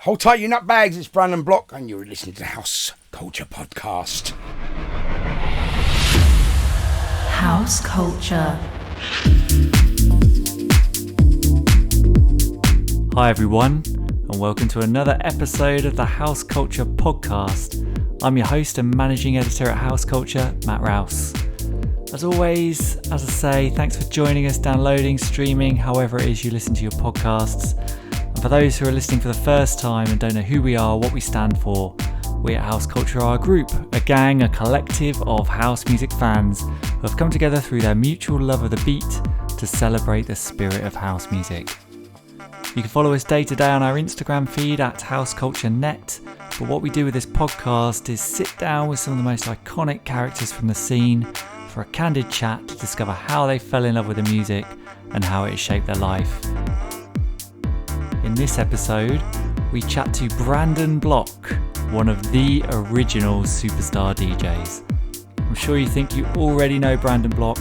Hold tight, you nutbags. It's Brandon Block, and you're listening to the House Culture Podcast. House Culture. Hi everyone, and welcome to another episode of the House Culture Podcast. I'm your host and managing editor at House Culture, Matt Rouse. As always, as I say, thanks for joining us, downloading, streaming, however it is you listen to your podcasts. And for those who are listening for the first time and don't know who we are, what we stand for, we at House Culture are a group, a gang, a collective of house music fans who have come together through their mutual love of the beat to celebrate the spirit of house music. You can follow us day to day on our Instagram feed at HouseCultureNet, but what we do with this podcast is sit down with some of the most iconic characters from the scene for a candid chat to discover how they fell in love with the music and how it shaped their life. In this episode, we chat to Brandon Block, one of the original superstar DJs. I'm sure you think you already know Brandon Block,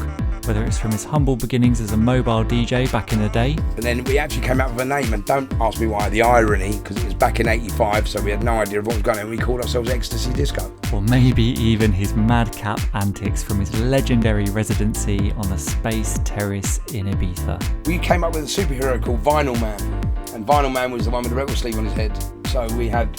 whether it's from his humble beginnings as a mobile DJ back in the day. And then we actually came up with a name, and don't ask me why, the irony, because it was back in 85, so we had no idea of what was going on, and we called ourselves Ecstasy Disco. Or maybe even his madcap antics from his legendary residency on the Space Terrace in Ibiza. We came up with a superhero called Vinyl Man, and Vinyl Man was the one with the record sleeve on his head. So we had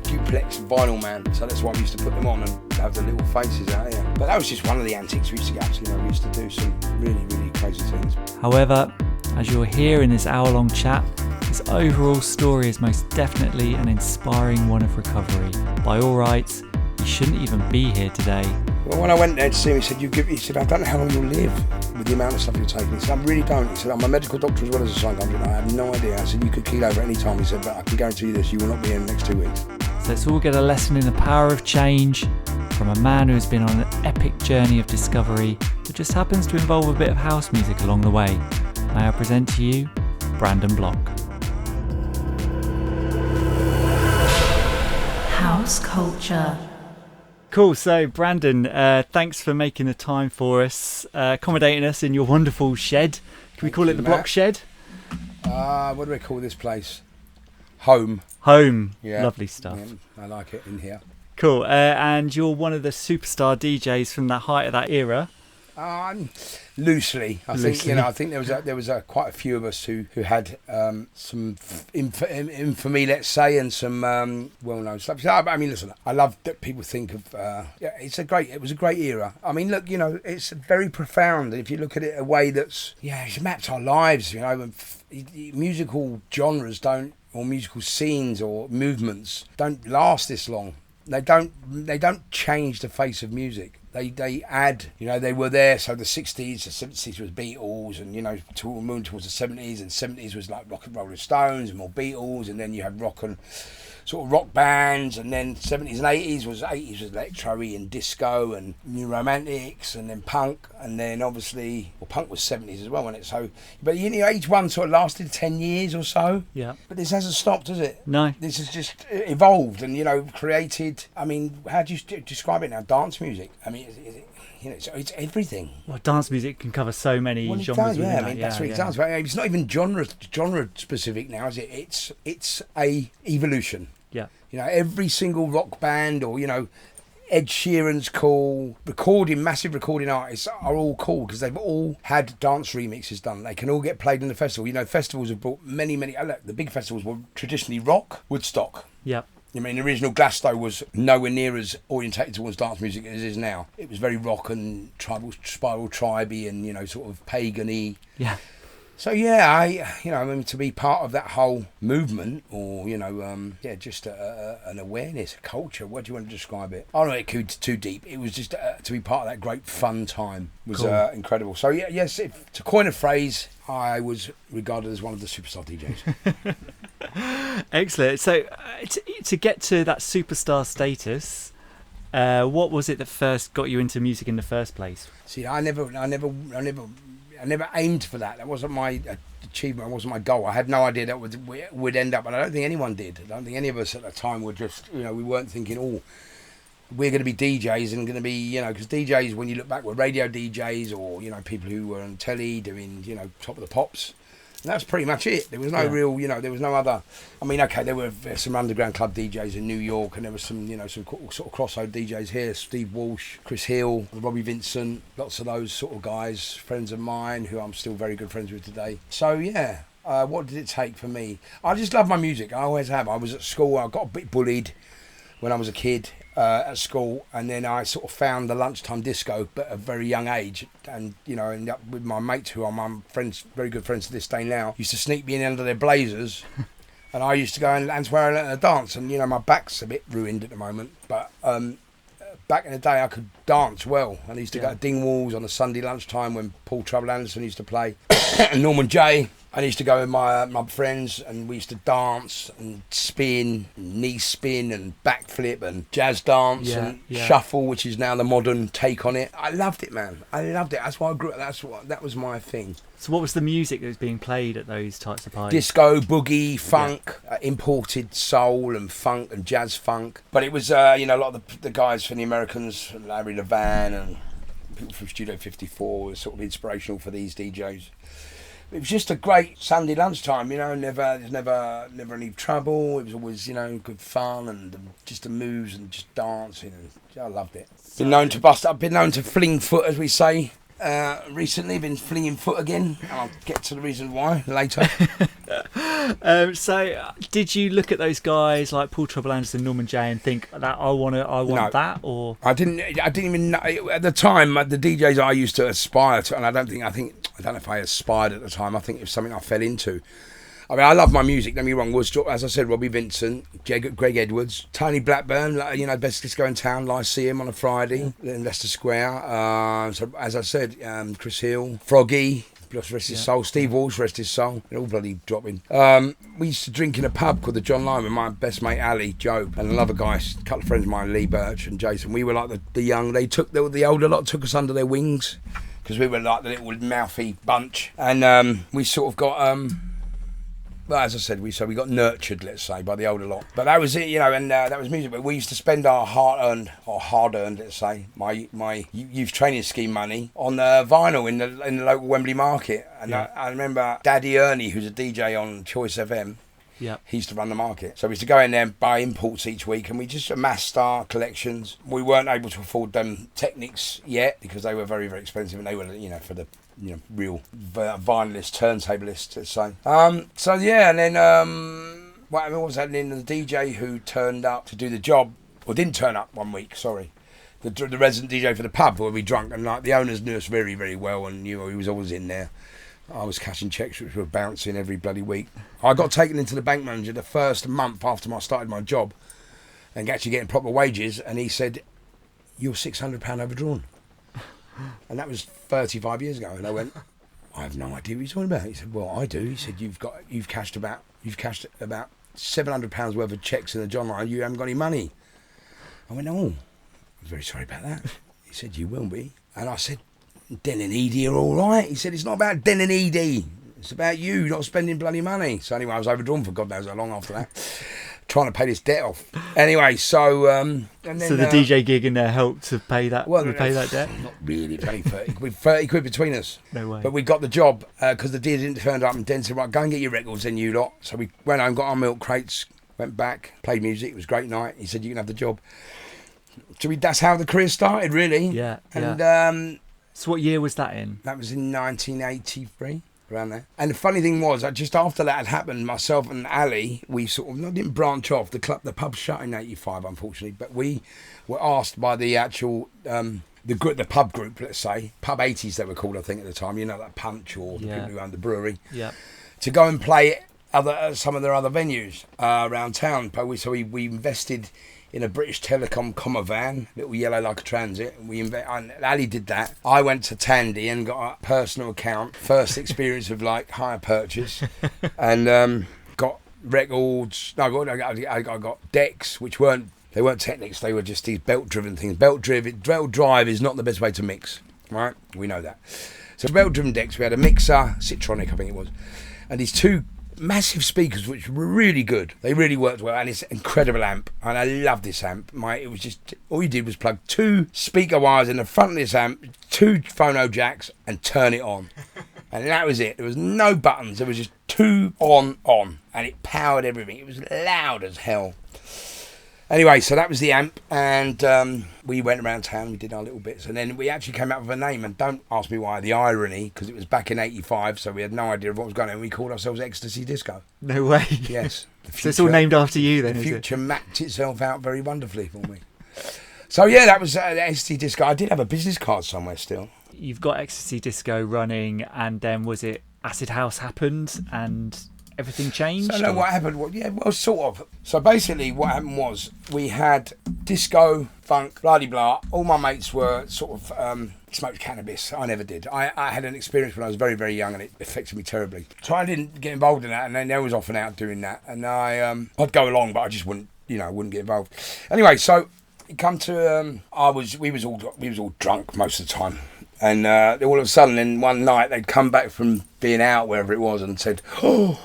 duplex Vinyl Man, so that's why we used to put them on and have the little faces out here. But that was just one of the antics we used to get up to. We used to do some really, really crazy things. However, as you'll hear in this hour-long chat, his overall story is most definitely an inspiring one of recovery. By all rights, he shouldn't even be here today. Well, when I went there to see him, he said, I don't know how long you'll live with the amount of stuff you're taking. He said, I really don't. He said, I'm a medical doctor as well as a psychiatrist. I have no idea. I said, you could keel over any time. He said, but I can guarantee you this, you will not be in the next 2 weeks. So let's all get a lesson in the power of change from a man who has been on an epic journey of discovery that just happens to involve a bit of house music along the way. May I present to you, Brandon Block. House Culture. Cool, so Brandon, thanks for making the time for us, accommodating us in your wonderful shed. Can we call it the Block Shed? What do we call this place? Home. Yeah. Lovely stuff. Yeah, I like it in here. Cool, and you're one of the superstar DJs from the height of that era. Loosely, I think there was quite a few of us who had some infamy, let's say, and some well-known stuff. So, I mean, listen, I love that people think of. It was a great era. I mean, look, it's very profound. If you look at it a way that's, it's mapped our lives. Musical genres don't, or musical scenes or movements don't last this long. They don't change the face of music. They add, they were there. So the 60s, the 70s was Beatles, and moving towards the 70s, and 70s was like rock and Rolling Stones and more Beatles, and then you had rock and sort of rock bands, and then 70s and 80s was electro-y and disco and new romantics, and then punk, and then obviously punk was 70s as well, wasn't it? So, but each one sort of lasted 10 years or so. Yeah. But this hasn't stopped, has it? No. This has just evolved and created. I mean, how do you describe it now? Dance music. I mean, it's everything. Well, dance music can cover so many genres. Does, yeah. I mean, that's what it does. Right? It's not even genre specific now, is it? It's a evolution. Yeah. Every single rock band or, Ed Sheeran's cool. Massive recording artists are all cool because they've all had dance remixes done. They can all get played in the festival. Festivals have brought many, the big festivals were traditionally rock, Woodstock. Yeah. I mean, the original Glasgow was nowhere near as orientated towards dance music as it is now. It was very rock and spiral tribey and, sort of pagan-y. Yeah. So to be part of that whole movement, or just an awareness, a culture. What do you want to describe it? I don't know, it could too deep. It was just to be part of that great fun time was cool. Incredible. So to coin a phrase, I was regarded as one of the superstar DJs. Excellent. So to get to that superstar status, what was it that first got you into music in the first place? See, I never aimed for that. That wasn't my achievement. It wasn't my goal. I had no idea that would end up, and I don't think anyone did. I don't think any of us at the time were just, we weren't thinking, we're going to be DJs and going to be, because DJs, when you look back, were radio DJs or, people who were on telly doing, Top of the Pops. And that's pretty much it. There was no real, there was no other. I mean, okay, there were some underground club DJs in New York, and there was some, some sort of crossover DJs here. Steve Walsh, Chris Hill, Robbie Vincent, lots of those sort of guys, friends of mine who I'm still very good friends with today. So yeah, what did it take for me? I just love my music. I always have. I was at school. I got a bit bullied when I was a kid. At school, and then I sort of found the lunchtime disco, but at a very young age, and ended up with my mates, who are my friends, very good friends to this day now, used to sneak me in under their blazers, and I used to go and swear and dance, and my back's a bit ruined at the moment, but back in the day I could dance well. I used to go to Dingwalls on a Sunday lunchtime when Paul Trouble Anderson used to play, and Norman Jay. I used to go with my friends, and we used to dance and spin, knee spin and backflip and jazz dance and shuffle, which is now the modern take on it. I loved it, man. I loved it. That's why I grew up. That was my thing. So what was the music that was being played at those types of parties? Disco, boogie, funk, imported soul and funk and jazz funk. But it was, a lot of the guys from the Americans, Larry Levan and people from Studio 54, were sort of inspirational for these DJs. It was just a great Sunday lunchtime, never any trouble. It was always, good fun and just the moves and just dancing. And I loved it. Been known to bust up, been known to fling foot, as we say. Recently been flinging foot again. I'll get to the reason why later. So did you look at those guys like Paul Trouble Anderson, Norman Jay, and think that I want that? Or I didn't even know at the time. The DJs I used to aspire to, and I don't know if I aspired at the time. I think it was something I fell into. I mean, I love my music, don't get me wrong. As I said, Robbie Vincent, Greg Edwards, Tony Blackburn, best disco in town, Lyceum on a Friday in Leicester Square. So, as I said, Chris Hill, Froggy, rest his soul, Steve Walsh, rest his soul. They're all bloody dropping. We used to drink in a pub called the John Lyon with my best mate Ali, Job, and another guy, a couple of friends of mine, Lee Birch and Jason. We were like the young, the older lot took us under their wings because we were like the little mouthy bunch. And we sort of got... well, as I said, we got nurtured, let's say, by the older lot. But that was it, and that was music. But we used to spend our hard-earned, let's say, my youth training scheme money on vinyl in the local Wembley market. And I remember Daddy Ernie, who's a DJ on Choice FM. Yeah, he used to run the market. So we used to go in there and buy imports each week, and we just amassed our collections. We weren't able to afford them Technics yet because they were very, very expensive, and they were, for the real vinylist, turntablist, let's say. And then what was happening? The DJ who turned up to do the job, or didn't turn up one week, sorry. The resident DJ for the pub where we drunk, and the owners knew us very, very well and knew he was always in there. I was cashing checks which were bouncing every bloody week. I got taken into the bank manager the first month after I started my job and actually getting proper wages, and he said, "You're £600 overdrawn." And that was 35 years ago, and I went, "I have no idea what you're talking about." He said, "Well, I do." He said, "You've cashed about £700 worth of checks in the John Lyon. You haven't got any money." I went, "Oh, I'm very sorry about that." He said, "You will be." And I said, "Den and Edie are all right." He said, "It's not about Den and Edie. It's about you not spending bloody money." So anyway, I was overdrawn for God knows how long after that, trying to pay this debt off. Anyway, so and then so the DJ gig in there helped to pay that. Pay that debt. Not really, paying 30 quid between us. No way. But we got the job because the dealer didn't turn up, and Den said, "Right, go and get your records, then you lot." So we went home, got our milk crates, went back, played music. It was a great night. He said, "You can have the job." So that's how the career started, really. Yeah. And so what year was that in? That was in 1983, around there. And the funny thing was, just after that had happened, myself and Ali, we sort of didn't branch off. The pub shut in 85, unfortunately, but we were asked by the actual the pub group, let's say, Pub 80s they were called, I think, at the time. That Punch or the people who owned the brewery. Yeah. To go and play some of their other venues around town. So we invested in a British Telecom comma van, little yellow like a transit. And Ali did that. I went to Tandy and got a personal account, first experience of hire purchase, and got records. No, I got decks, which weren't Technics. They were just these belt-driven things. Belt drive is not the best way to mix, right? We know that. So belt-driven decks. We had a mixer, Citronic, I think it was, and these two massive speakers which were really good. They really worked well, and it's an incredible amp, and I love this amp. It was just, all you did was plug 2 speaker wires in the front of this amp, 2 phono jacks, and turn it on. And that was it. There was no buttons. There was just 2 on. And it powered everything. It was loud as hell. Anyway, so that was the amp, and we went around town, we did our little bits, and then we actually came up with a name, and don't ask me why, the irony, because it was back in 85, so we had no idea of what was going on, and we called ourselves Ecstasy Disco. No way. Yes. So it's all named after you then, the is it? future mapped itself out very wonderfully for me. So yeah, that was Ecstasy Disco. I did have a business card somewhere still. You've got Ecstasy Disco running, and then was it Acid House happened, and everything changed? So no, what happened? Well, sort of. So basically, what happened was we had disco, funk, blah de blah. All my mates were sort of smoked cannabis. I never did. I had an experience when I was very, very young, and it affected me terribly. So I didn't get involved in that, and then they was off and out doing that, and I'd go along, but I just wouldn't get involved. Anyway, so it come to we was all drunk most of the time. And all of a sudden, then one night, they'd come back from being out, wherever it was, and said, "Oh,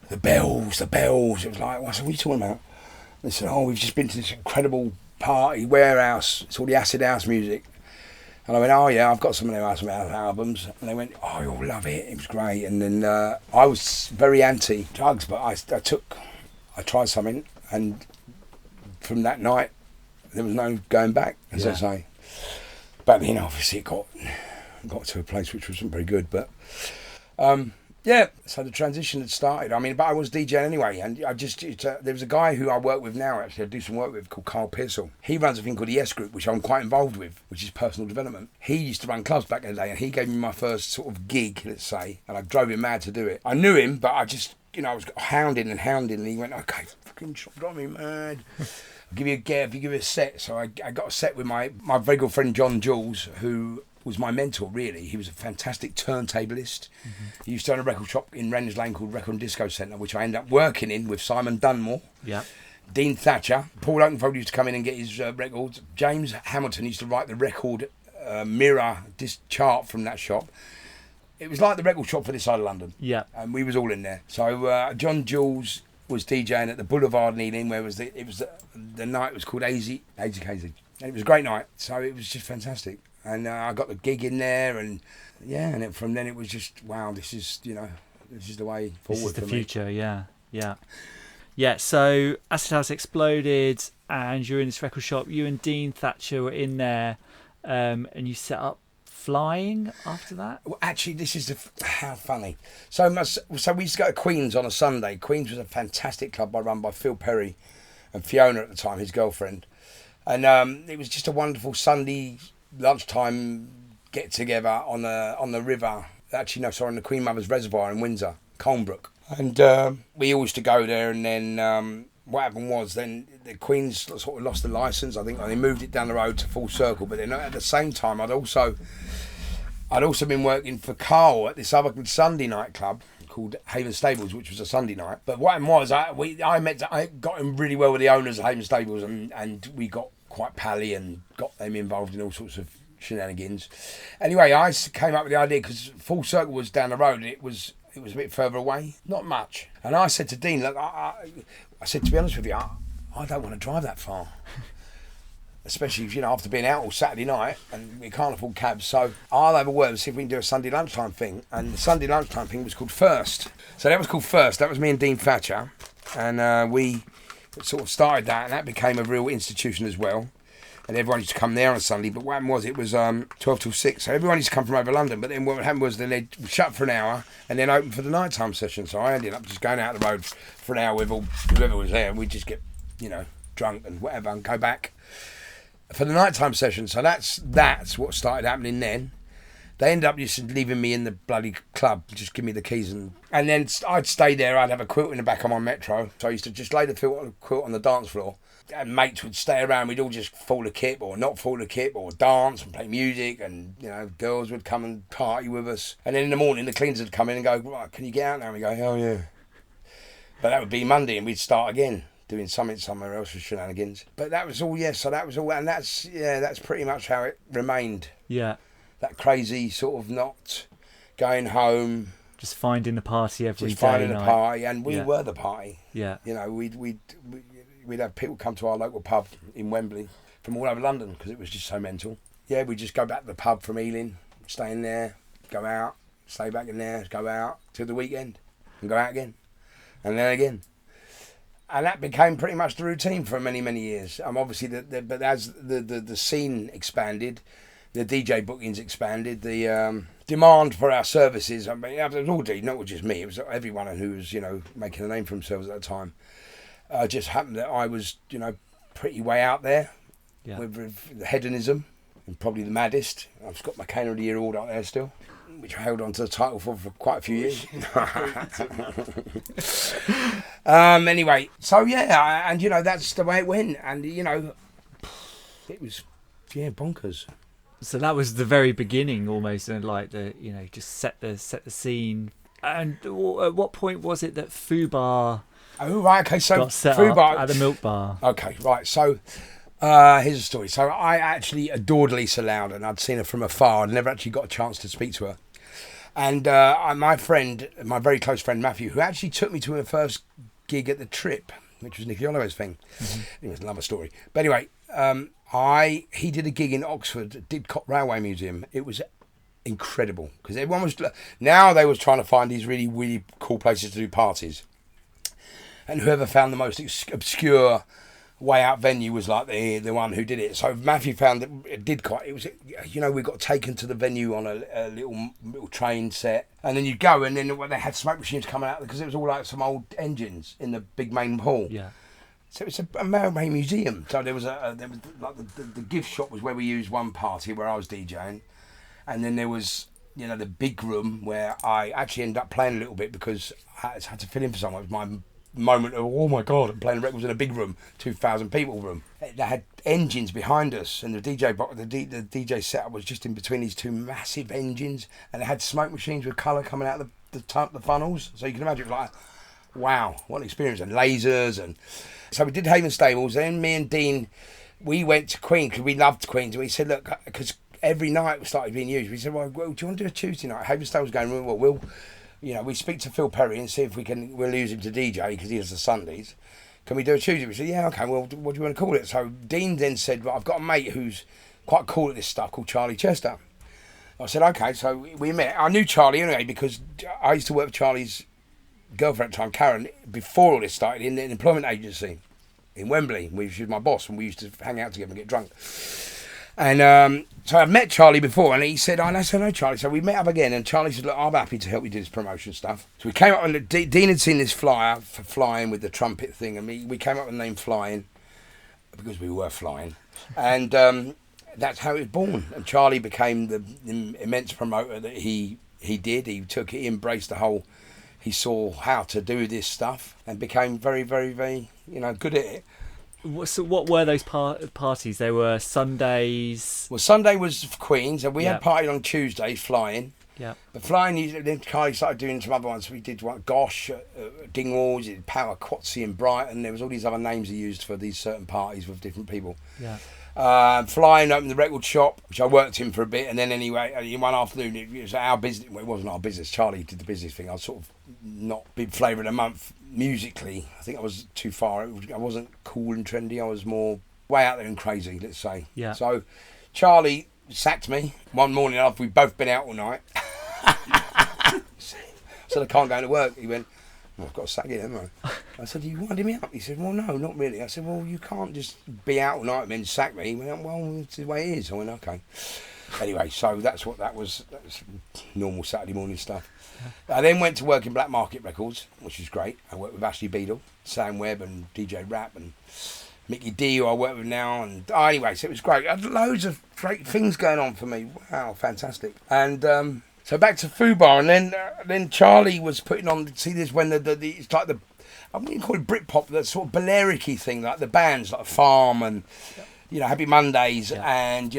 the bells." It was like, what are you talking about? They said, "Oh, we've just been to this incredible party, warehouse. It's all the acid house music." And I went, "Oh yeah, I've got some of their acid house albums." And they went, "Oh, you'll love it. It was great." And then I was very anti-drugs, but I tried something, and from that night, there was no going back, as I say. But then obviously it got to a place which wasn't very good. But so the transition had started. I mean, but I was DJing anyway, and there was a guy who I work with now, actually I do some work with, called Carl Pearsall. He runs a thing called the S Group, which I'm quite involved with, which is personal development. He used to run clubs back in the day, and he gave me my first sort of gig, let's say, and I drove him mad to do it. I knew him, but I just, I was hounding, and he went, "Okay, fucking drive me mad. I'll give you a get if you give me a set." So I got a set with my very good friend John Jules, who was my mentor, really. He was a fantastic turntablist. Mm-hmm. He used to own a record shop in Wren's Lane called Record and Disco Centre, which I ended up working in with Simon Dunmore, Dean Thatcher. Paul Oakenfold used to come in and get his records. James Hamilton used to write the record mirror disc chart from that shop. It was like the record shop for this side of London. Yeah. And we was all in there. So John Jules was DJing at the Boulevard in Ealing, where the night was called Hazy Casey. And it was a great night. So it was just fantastic. And I got the gig in there, and from then it was just, wow, this is the way forward. This is the future, yeah. So Acid House exploded, and you're in this record shop. You and Dean Thatcher were in there, and you set up Flying after that. Well, actually, this is how funny. So we used to go to Queen's on a Sunday. Queen's was a fantastic club run by Phil Perry and Fiona at the time, his girlfriend, and it was just a wonderful Sunday lunchtime get together on the river. Actually, no, sorry, on the Queen Mother's Reservoir in Windsor, Colnbrook. And we all used to go there. And then what happened was, then the Queen's sort of lost the licence, I think, and they moved it down the road to Full Circle. But then at the same time, I'd also been working for Carl at this other Sunday night club called Haven Stables, which was a Sunday night. But what happened was, I got in really well with the owners of Haven Stables, and we got quite pally and got them involved in all sorts of shenanigans. Anyway, I came up with the idea, because Full Circle was down the road, and it was a bit further away, not much. And I said to Dean, look, I said, to be honest with you, I don't want to drive that far. Especially, after being out all Saturday night, and we can't afford cabs. So I'll have a word and see if we can do a Sunday lunchtime thing. And the Sunday lunchtime thing was called First. So that was called First. That was me and Dean Thatcher. And we sort of started that, and that became a real institution as well. And everyone used to come there on a Sunday. But what happened was, it was 12 till 6. So everyone used to come from over London. But then what happened was, then they'd shut for an hour and then open for the nighttime session. So I ended up just going out the road for an hour with whoever was there. And we'd just get, drunk and whatever, and go back for the nighttime session. So that's what started happening then. They ended up just leaving me in the bloody club, just give me the keys, and then I'd stay there. I'd have a quilt in the back of my Metro, so I used to just lay the quilt on the dance floor, and mates would stay around. We'd all just fall a kip or not fall a kip, or dance and play music, and girls would come and party with us. And then in the morning, the cleaners would come in and go, "Right, can you get out now?" And we go, "Oh yeah." But that would be Monday, and we'd start again, doing something somewhere else with shenanigans. But that was all, so that was all, and that's pretty much how it remained. Yeah. That crazy sort of not going home. Just finding the party every day. Just finding the party, and we were the party. Yeah. We'd have people come to our local pub in Wembley from all over London, because it was just so mental. Yeah, we'd just go back to the pub from Ealing, stay in there, go out, stay back in there, go out till the weekend, and go out again, and then again. And that became pretty much the routine for many, many years. Obviously, but as the scene expanded, the DJ bookings expanded, the demand for our services, I mean, it was all, not just me, it was everyone who was, making a name for themselves at the time. Just happened that I was, pretty way out there with the hedonism, and probably the maddest. I've got my Cane of the Year award out there still, which I held on to the title for quite a few years. Anyway, so yeah, and that's the way it went, and it was bonkers. So that was the very beginning, almost, and like just set the scene. And at what point was it that Fubar? Oh right, okay, so got set Fubar up at the Milk Bar. Okay, right, so. Here's a story. So I actually adored Lisa Loud, and I'd seen her from afar. I'd never actually got a chance to speak to her. And my very close friend Matthew, who actually took me to her first gig at the Trip, which was Nicky Holloway's thing. It was another story. But anyway, he did a gig in Oxford at Didcot Railway Museum. It was incredible because everyone was now they was trying to find these really, really cool places to do parties, and whoever found the most obscure way out venue was like the one who did it. So Matthew found that it did quite. It was we got taken to the venue on a little train set, and then you'd go, and then they had smoke machines coming out because it was all like some old engines in the big main hall. Yeah. So it's a railway museum. So there was like the gift shop was where we used one party where I was DJing, and then there was the big room where I actually ended up playing a little bit because I had to fill in for someone. It was my moment of, oh my God, I'm playing records in a big room, 2,000 people room. They had engines behind us, and the DJ setup was just in between these two massive engines, and they had smoke machines with colour coming out of the funnels. So you can imagine, it was like, wow, what an experience, and lasers. And so we did Haven Stables. Then me and Dean, we went to Queen because we loved Queen's, and we said, look, because every night we started being used, we said, well, do you want to do a Tuesday night? Haven Stables going, well, we'll we speak to Phil Perry and see if we'll use him to DJ because he does the Sundays. Can we do a Tuesday? We said, yeah, okay, well, what do you want to call it? So Dean then said, well, I've got a mate who's quite cool at this stuff called Charlie Chester. I said, okay, so we met. I knew Charlie anyway because I used to work with Charlie's girlfriend at the time, Karen, before all this started in an employment agency in Wembley. She was my boss, and we used to hang out together and get drunk. And so I've met Charlie before, and he said, I know Charlie. So we met up again, and Charlie said, look, I'm happy to help you do this promotion stuff. So we came up, and Dean had seen this flyer for flying with the trumpet thing, and we came up with the name Flying because we were flying. And that's how it was born. And Charlie became the immense promoter that he did. He took it, he embraced the whole, he saw how to do this stuff, and became very, very, very, good at it. So what were those parties? They were Sundays. Well, Sunday was for Queens, and we had party on Tuesdays, Flying. Yeah. But Flying, then Kylie started doing some other ones. We did Gosh, Dingwalls, did Power, Quatsy, and Brighton. There was all these other names he used for these certain parties with different people. Yeah. Flying opened the record shop, which I worked in for a bit, and then anyway, one afternoon it was our business. Well, it wasn't our business. Charlie did the business thing. I was sort of not big flavour of the month musically. I think I was too far. I wasn't cool and trendy. I was more way out there and crazy, let's say. Yeah. So Charlie sacked me one morning after we'd both been out all night. So I can't go to work. He went, well, I've got to sack it, haven't I? I said, are you winding me up? He said, well, no, not really. I said, well, you can't just be out all night and then sack me. He went, well, it's the way it is. I went, okay. Anyway, so that's what that was. That was normal Saturday morning stuff. I then went to work in Black Market Records, which was great. I worked with Ashley Beadle, Sam Webb, and DJ Rap, and Mickey D, who I work with now. And anyway, so it was great. I had loads of great things going on for me. Wow, fantastic. And so back to Fubar, and then Charlie was putting on. See this when it's like the, I wouldn't call it Britpop, that sort of Balearic-y thing, like the bands like Farm and Happy Mondays and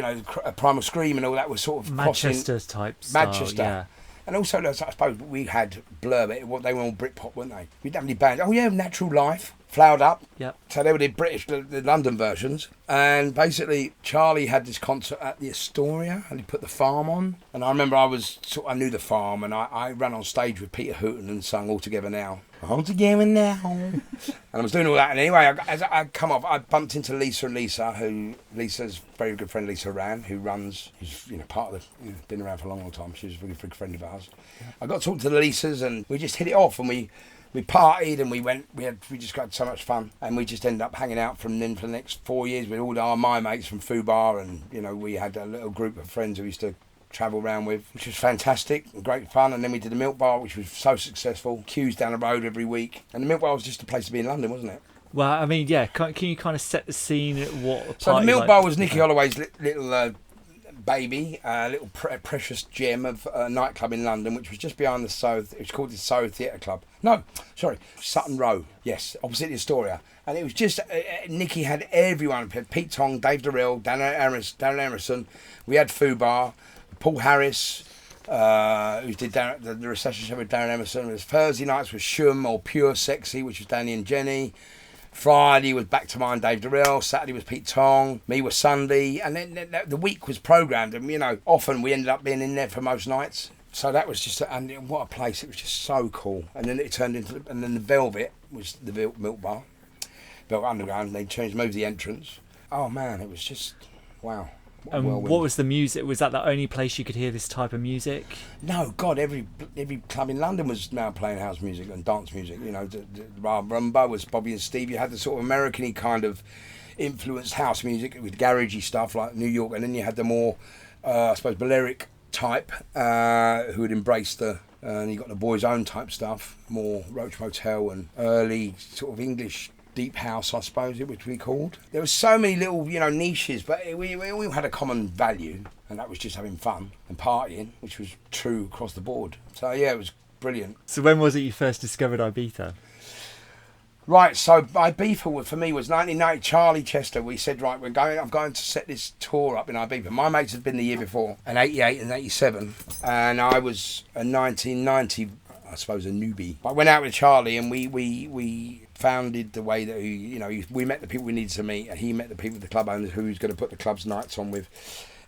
Primal Scream and all that was sort of Manchester type style, Manchester. Yeah. And also, I suppose we had Blur, they were all Britpop, weren't they? We didn't have any bands. Oh yeah, Natural Life, Flowered Up. Yep. So they were the British, the London versions. And basically, Charlie had this concert at the Astoria, and he put the Farm on. And I remember I knew the Farm, and I ran on stage with Peter Hooton and sung All Together Now. all together now. And I was doing all that, and anyway, as I come off, I bumped into Lisa's very good friend Lisa Rand, who's part of been around for a long time. She's a very good friend of ours. Yeah. I got to talk to the Lisas, and we just hit it off, and we partied, and we just got so much fun, and we just ended up hanging out from then for the next 4 years with all my mates from Fubar, and we had a little group of friends who we used to travel around with, which was fantastic and great fun. And then we did the Milk Bar, which was so successful. Queues down the road every week, and the Milk Bar was just a place to be in London, wasn't it? Well, I mean, yeah. Can you kind of set the scene? So the Milk Bar was Nicky Holloway's little baby, little precious gem of a nightclub in London, which was just behind the Soho. It was called the Soho Theatre Club. No, sorry, Sutton Row. Yes, opposite the Astoria. And it was just Nicky had everyone. We had Pete Tong, Dave Durrell, Darren Emerson. We had Fubar, Paul Harris, who did the Recession Show with Darren Emerson. It was Thursday nights with Shum or Pure Sexy, which was Danny and Jenny. Friday was Back to Mine, Dave Durrell. Saturday was Pete Tong. Me was Sunday. And then the week was programmed. And, often we ended up being in there for most nights. So that was just, and what a place. It was just so cool. And then it turned into, and then the Velvet was the Milk Bar. Velvet Underground. And they moved the entrance. Oh, man, it was just, wow. What was the music? Was that the only place you could hear this type of music? No, God, every club in London was now playing house music and dance music. The Rumba was Bobby and Steve. You had the sort of American-y kind of influenced house music with garagey stuff like New York, and then you had the more, I suppose, Balearic type who had embraced and you got the Boys Own type stuff, more Roach Motel and early sort of English deep house, I suppose it would be called. There were so many little, niches, but we all had a common value, and that was just having fun and partying, which was true across the board. So yeah, it was brilliant. So when was it you first discovered Ibiza? Right, so Ibiza for me was 1990. Charlie Chester, we said, right, I'm going to set this tour up in Ibiza. My mates had been the year before, in 88 and 87, and I was in 1990, I suppose, a newbie. I went out with Charlie, and we founded the way that we met the people we needed to meet, and he met the people, the club owners, who was going to put the club's nights on with,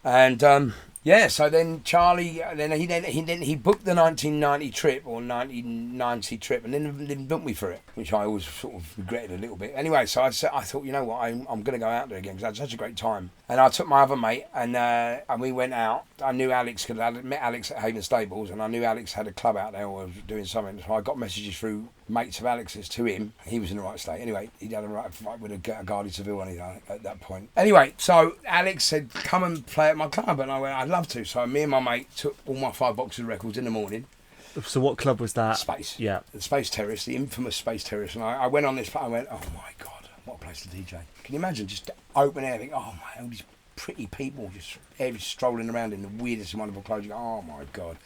and so then Charlie, he booked the 1990 trip or 1990 trip, and then didn't book me for it, which I always sort of regretted a little bit. Anyway, so I thought, you know what, I'm going to go out there again because I had such a great time, and I took my other mate, and we went out. I knew Alex because I met Alex at Haven Stables, and I knew Alex had a club out there or was doing something, so I got messages through mates of Alex's to him. He was in the right state. Anyway, he'd had a right fight with a Guardia Civil and anything at that point. Anyway, so Alex said, come and play at my club, and I went, I'd love to. So me and my mate took all my 5 boxes of records in the morning. So what club was that? Space. Yeah. The Space Terrace, the infamous Space Terrace. And I went on this, I went, oh my God, what a place to DJ. Can you imagine just open air, think, oh my, all these pretty people just strolling around in the weirdest and wonderful clothes. You go, oh my God.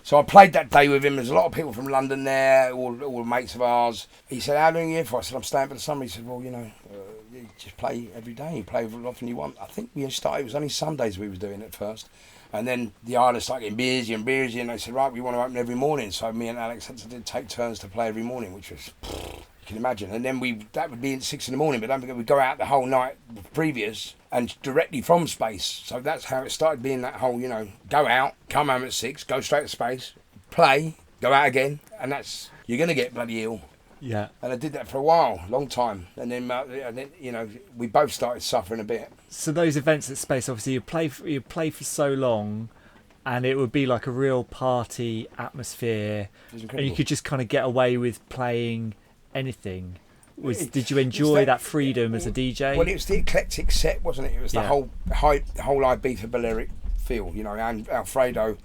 So I played that day with him. There's a lot of people from London there, all mates of ours. He said, how long are you here for? I said, I'm staying for the summer. He said, well, you just play every day. You play as often you want. I think we started, it was only Sundays we was doing at first. And then the artists started getting busier and busier, and they said, right, we want to open every morning. So me and Alex had to take turns to play every morning, which was, you can imagine. And then that would be at 6 a.m, but don't forget, we'd go out the whole night previous and directly from Space. So that's how it started being that whole, go out, come home at 6, go straight to Space, play, go out again, and you're going to get bloody ill. Yeah. And I did that for a while, long time. And then we both started suffering a bit. So those events at Space, obviously you play for so long, and it would be like a real party atmosphere, and you could just kind of get away with playing anything. Did you enjoy that freedom as a DJ? Well, it was the eclectic set, wasn't it? It was the whole Ibiza Balearic feel, and Alfredo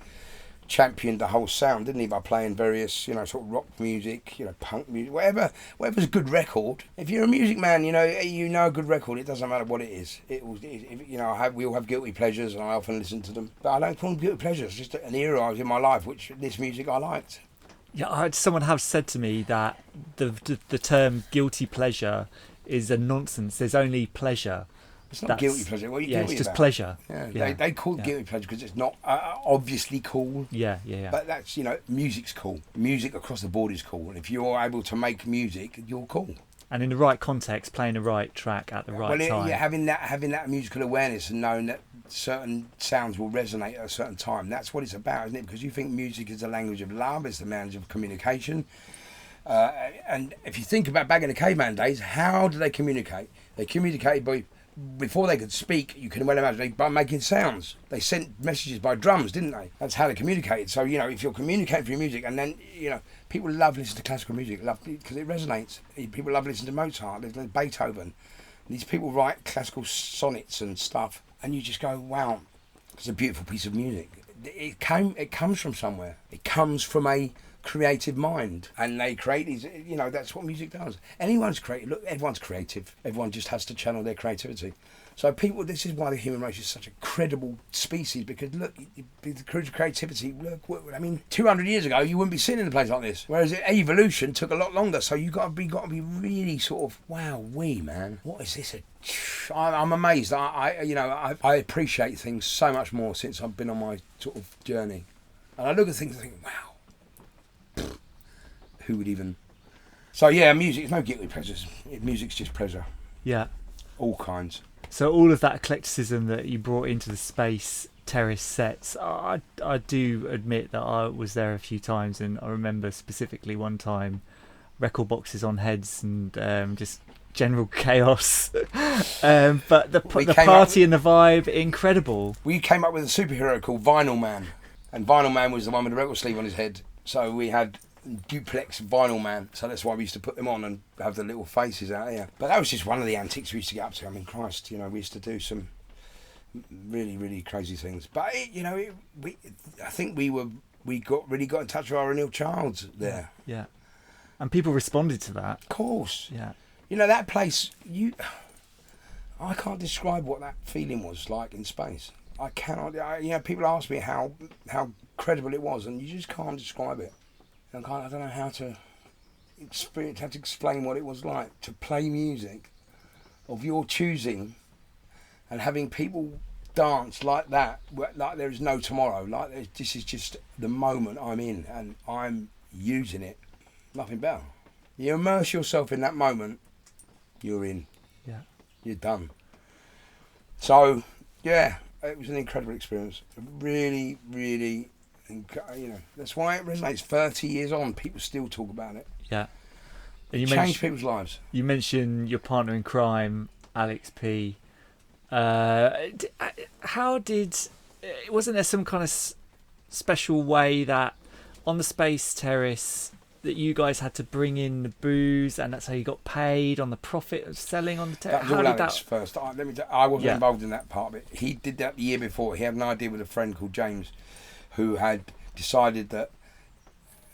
championed the whole sound, didn't he, by playing various, sort of rock music, punk music, whatever's a good record. If you're a music man, you know a good record, it doesn't matter what it is. We all have guilty pleasures, and I often listen to them, but I don't call them guilty pleasures. It's just an era I was in my life, which this music I liked. Yeah, someone has said to me that the term guilty pleasure is a nonsense. There's only pleasure. It's not guilty pleasure. What are you guilty it's just about? pleasure. Yeah. They call it guilty pleasure because it's not obviously cool. Yeah. But that's, music's cool. Music across the board is cool. And if you're able to make music, you're cool. And in the right context, playing the right track at the right time. Yeah, having that musical awareness and knowing that certain sounds will resonate at a certain time. That's what it's about, isn't it? Because you think music is the language of love, it's the language of communication. And if you think about back in the caveman days, how did they communicate? They communicated before they could speak, you can well imagine, by making sounds. They sent messages by drums, didn't they? That's how they communicated. So, if you're communicating through music, and then, people love listening to classical music, because it resonates. People love listening to Mozart, listening to Beethoven. These people write classical sonnets and stuff, and you just go, wow, it's a beautiful piece of music. It comes from somewhere. It comes from a creative mind, and they create these, that's what music does. Anyone's creative. Look, everyone's creative. Everyone just has to channel their creativity. So this is why the human race is such a credible species, because look, the creativity, look, 200 years ago you wouldn't be sitting in a place like this, whereas evolution took a lot longer. So you got to be really sort of, wow, man, what is this? I'm amazed. I appreciate things so much more since I've been on my sort of journey, and I look at things and think, wow, who would even... So yeah, music is no guilty pleasures. Music's just pleasure. Yeah. All kinds. So all of that eclecticism that you brought into the Space Terrace sets, I do admit that I was there a few times, and I remember specifically one time record boxes on heads and just general chaos. But the party and the vibe, incredible. We came up with a superhero called Vinyl Man, and Vinyl Man was the one with the record sleeve on his head. So we had duplex Vinyl Man, so that's why we used to put them on and have the little faces out here. But that was just one of the antics we used to get up to. I mean, Christ, we used to do some really, really crazy things. But I think we got in touch with our inner child there. Yeah, and people responded to that. Of course. Yeah. That place. I can't describe what that feeling was like in space. I cannot. People ask me how credible it was, and you just can't describe it. I don't know how to explain what it was like to play music of your choosing and having people dance like that, like there is no tomorrow, this is just the moment I'm in and I'm using it. Nothing better. You immerse yourself in that moment, you're in. Yeah. You're done. So, yeah, it was an incredible experience. Really, really... that's why it resonates. 30 years on, people still talk about it. Yeah, and you changed people's lives. You mentioned your partner in crime, Alex P. Wasn't there some kind of special way that on the Space Terrace that you guys had to bring in the booze, and that's how you got paid on the profit of selling on the terrace? That was all Alex first. I wasn't involved in that part of it. He did that the year before. He had an idea with a friend called James, who had decided that,